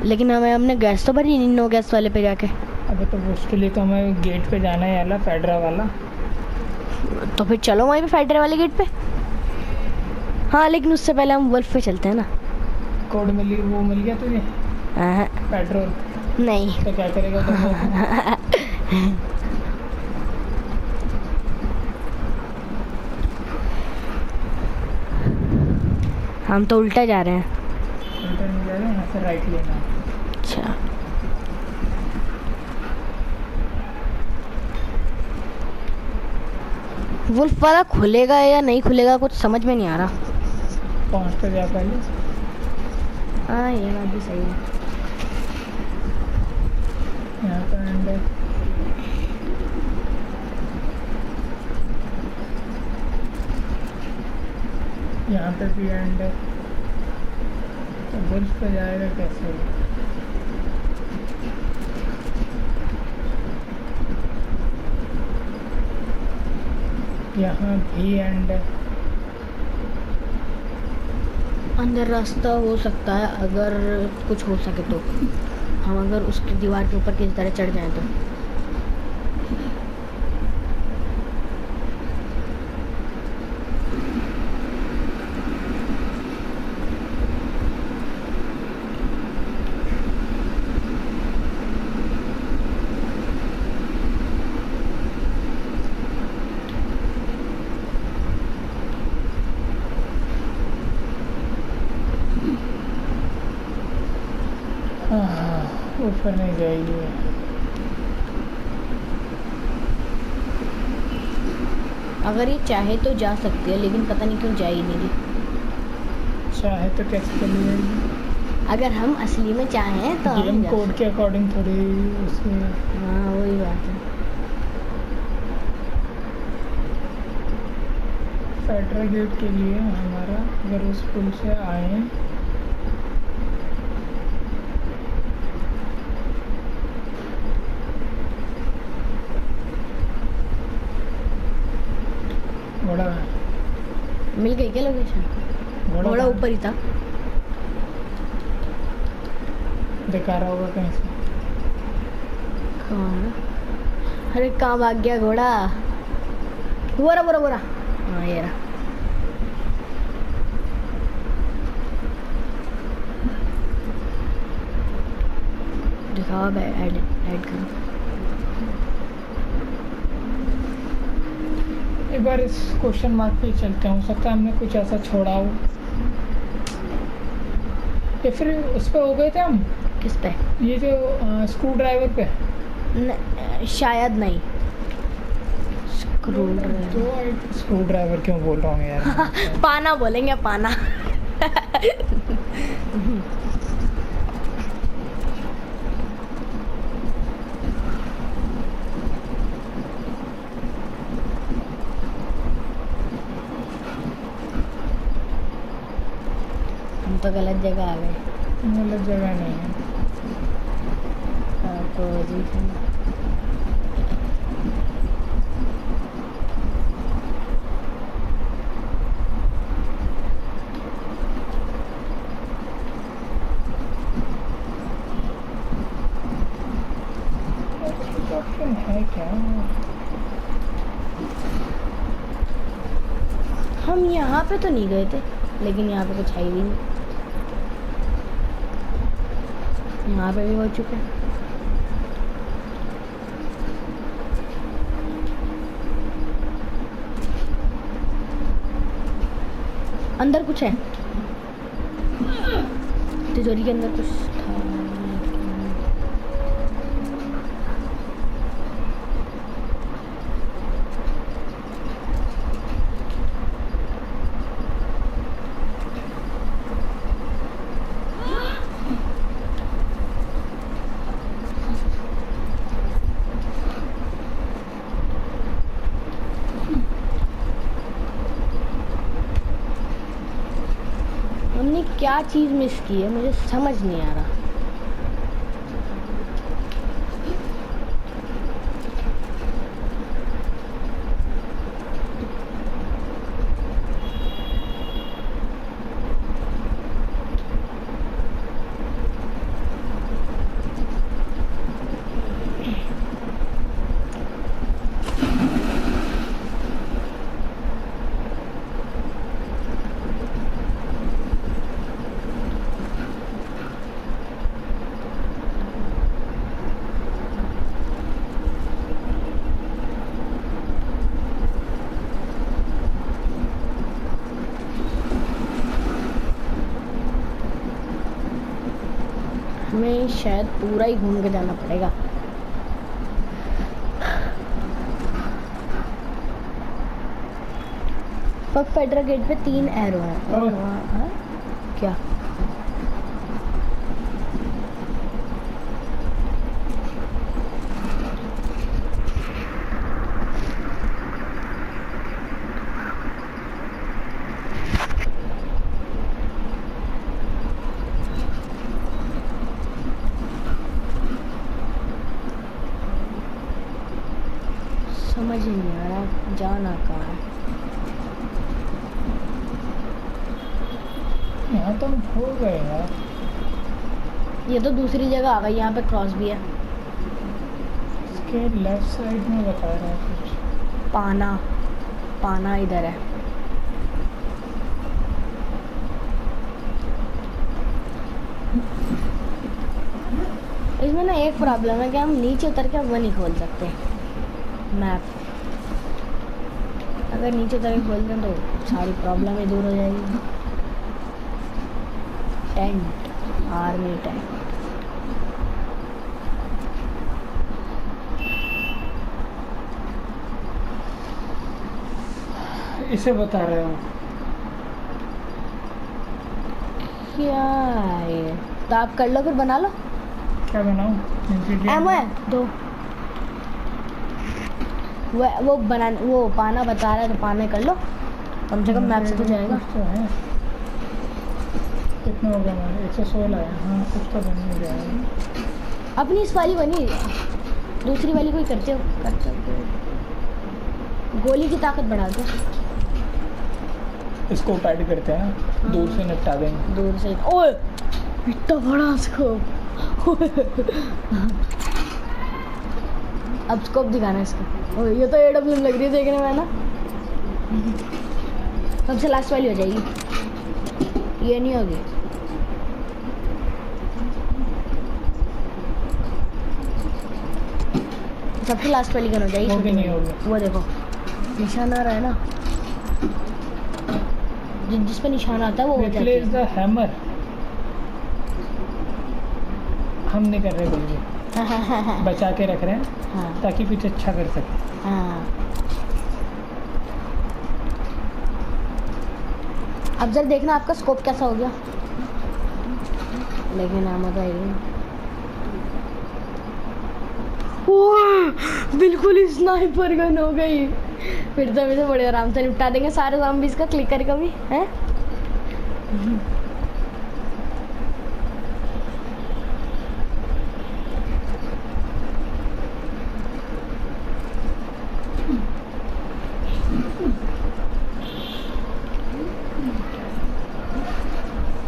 लेकिन हमने गैस तो भरी नहीं, नो गैस वाले पे जाके। अबे तो उसके लिए तो हमें गेट पे जाना है, वाला फेडरा वाला। तो फिर चलो वहीं पे फेडरल वाले गेट पे। हाँ लेकिन उससे पहले हम वुल्फ पे चलते हैं ना। कोड मिल गया तुझे? हाँ, पेट्रोल नहीं। तो क्या करेगा तुम? हम तो उल्टा जा रहे हैं। उल्टा नहीं जा रहे हैं, यहाँ से राइट लेना है। अच्छा वुल्फ वाला खुलेगा या नहीं खुलेगा, कुछ समझ में नहीं आ रहा। पहुँच तो जा पहले। हाँ ये बात भी सही है। यहाँ पर अंदर यहाँ पे भी अंदर तो बुर्ज पे जाएगा कैसे? यहाँ भी अंदर अंदर रास्ता हो सकता है अगर कुछ हो सके तो। हम अगर उसकी दीवार के ऊपर किसी तरह चढ़ जाएं तो। हाँ ऊपर नहीं जाएगी। अगर ये चाहे तो जा सकती है, लेकिन पता नहीं क्यों जा ही नहीं रही। चाहे तो कैसे चली जाएगी? अगर हम असली में चाहें तो हम गेम जा कोड के अकॉर्डिंग थोड़ी उसमें। हाँ वही बात है। फेडरल गेट के लिए हमारा अगर उस पुल से आए घोड़ा मिल गई क्या लोकेशन? घोड़ा ऊपर ही था। दिखा रहा होगा कहीं से। कहाँ? अरे कहाँ भाग गया घोड़ा? बोरा बोरा बोरा। हाँ ये रहा। दिखाओ अब ऐड करो। एक बार इस क्वेश्चन मार्क पे चलते हैं, हो सकता है हमने कुछ ऐसा छोड़ा हो। या फिर उस पे हो गए थे हम? किस पे? ये जो स्क्रू ड्राइवर पे। शायद नहीं। स्क्रू ड्राइवर क्यों बोल रहा हूँ यार? पाना बोलेंगे, पाना। हम तो गलत जगह आ गए। गलत जगह नहीं है। आपको जी कुछ ऑप्शन है क्या? हम यहाँ पे तो नहीं गए थे, लेकिन यहाँ पे कुछ है ही नहीं। यहाँ पे भी हो चुके हैं। अंदर कुछ है, तिजोरी के अंदर कुछ था। हमने क्या चीज़ मिस की है, मुझे समझ नहीं आ रहा। हमें शायद पूरा ही घूम के जाना पड़ेगा। पग फेडरल गेट पे 3 एरो हैं और वहाँ है क्या? समझ ही नहीं आ रहा जाना कहाँ है। यहाँ तो हम हो गए यार। ये तो दूसरी जगह आ गई, यहाँ पे क्रॉस भी है। इसके लेफ्ट साइड में बता रहा है कुछ। पाना, पाना इधर है। इसमें ना एक प्रॉब्लम है कि हम नीचे उतर के वो नहीं खोल सकते मैप। अगर नीचे उतर के खोल दें तो सारी प्रॉब्लम ही दूर हो जाएगी। Tent, army tent. इसे बता रहे हो क्या है ये? तो आप कर लो, फिर बना लो। क्या बनाऊं? एमओ है दो। वो बना, वो पाना बता रहा है तो पाने कर लो, कम से कम मैप से तो जाएगा। कुछ तो है। कितना हो गया हमारे? 116 है। हाँ कुछ तो बन ही जाएगा। अपनी इस वाली बनी, दूसरी वाली कोई करते हो? गोली की ताकत बढ़ा दो। इसको ऐड करते हैं ना, दूर से निपटा देंगे। दूर से। ओए इतना बड़ा स्कोप। अब स्कोप दिखाना इसका। ओए ये तो AWM लग रही है देखने में ना। सबसे लास्ट वाली हो जाएगी, ये नहीं होगी। सबसे लास्ट वाली गन हो जाएगी। वो भी नहीं होगी। वो देखो निशान आ रहा है ना, जिस पे निशान आता है वो हो जाती रिप्लेस है। The hammer. हम नहीं कर रहे कुछ भी, बचा के रख रहे हैं हाँ ताकि कुछ अच्छा कर सके। हाँ। अब जरा देखना आपका स्कोप कैसा हो गया। लेकिन हम तो बिल्कुल स्नाइपर गन हो गई। फिर तो इसे बड़े आराम से निपटा देंगे सारे ज़ॉम्बीज़ का क्लिकर का भी है।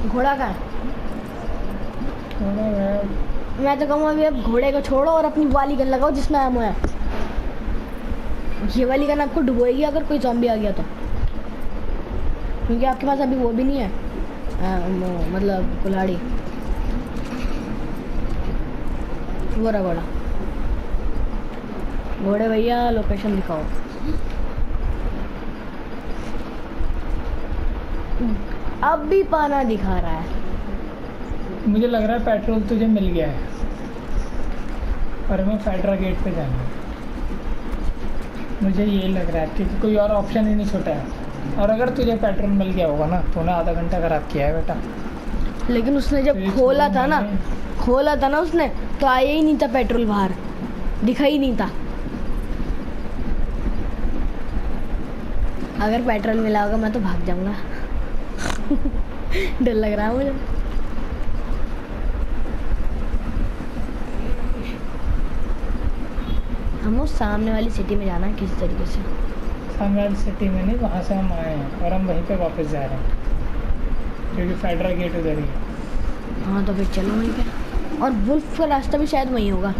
घोड़ा का थोड़ा है। मैं तो कहूँगा अभी अब घोड़े को छोड़ो और अपनी वाली गन लगाओ जिसमें एमो है। ये वाली गन आपको डुबोएगी अगर कोई ज़ॉम्बी आ गया तो, क्योंकि आपके पास अभी वो भी नहीं है मतलब कुल्हाड़ी। वो रहा घोड़ा। घोड़े भैया लोकेशन दिखाओ। अब भी पाना दिखा रहा है। मुझे लग रहा है पेट्रोल तुझे मिल गया है और हमें फेडरा गेट पे जाना है। मुझे ये लग रहा है क्योंकि कोई और ऑप्शन ही नहीं छोटा है। और अगर तुझे पेट्रोल मिल गया होगा ना, तूने आधा घंटा खराब किया है बेटा। लेकिन उसने जब खोला था ना उसने, तो आया ही नहीं था पेट्रोल, बाहर दिखा ही नहीं था। अगर पेट्रोल मिला होगा मैं तो भाग जाऊंगा। डर लग रहा है मुझे। हमें उस सामने वाली सिटी में जाना है किसी तरीके से। सामने वाली सिटी में नहीं, वहाँ से हम आए हैं और हम वहीं पे वापस जा रहे हैं क्योंकि फेडरा गेट उधर ही है। हाँ तो फिर चलो वहीं पे। और वुल्फ का रास्ता भी शायद वहीं होगा।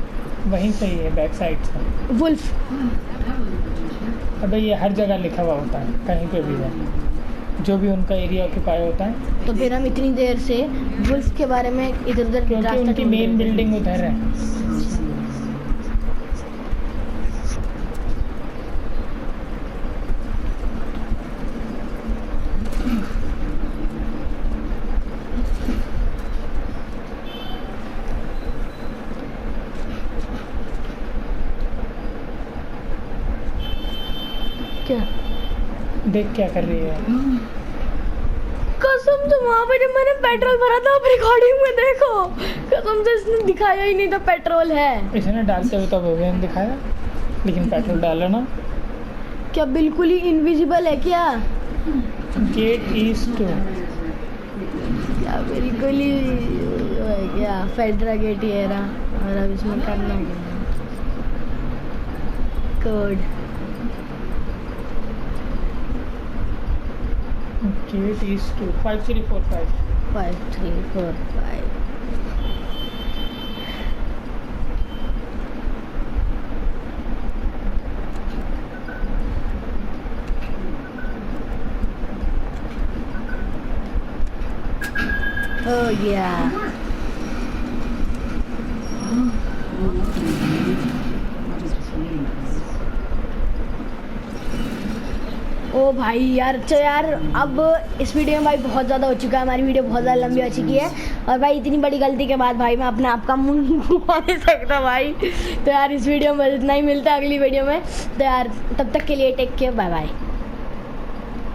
वहीं से ही है, बैक साइड से। वुल्फ, अबे ये हर जगह लिखा हुआ होता है, कहीं पे भी है, जो भी उनका एरिया ऑक्यूपाई होता है। तो फिर हम इतनी देर से वुल्फ के बारे में इधर उधर क्योंकि उनकी मेन बिल्डिंग उधर है। क्या देख क्या कर रही है? कसम से वहाँ पे जब मैंने पेट्रोल भरा था, आप रिकॉर्डिंग में देखो, कसम से इसने दिखाया ही नहीं था पेट्रोल है। इसने डालते हुए तो अभी नहीं दिखाया, लेकिन पेट्रोल डाला ना। क्या बिल्कुल ही इनविजिबल है क्या? गेट ईस्ट टू, क्या बिल्कुल ही है क्या? फेडरा गेट ही है ना, और अब इसमें करना है code. Gate east two 5345 5345। Oh yeah. ओ भाई यार, अच्छा यार, अब इस वीडियो में भाई बहुत ज़्यादा हो चुका है, हमारी वीडियो बहुत ज़्यादा लंबी हो चुकी है। और भाई इतनी बड़ी गलती के बाद भाई मैं अपने आप का मुंह घुमा नहीं सकता भाई। तो यार इस वीडियो में इतना ही, मिलता है अगली वीडियो में। तो यार तब तक के लिए टेक केयर, बाय बाय।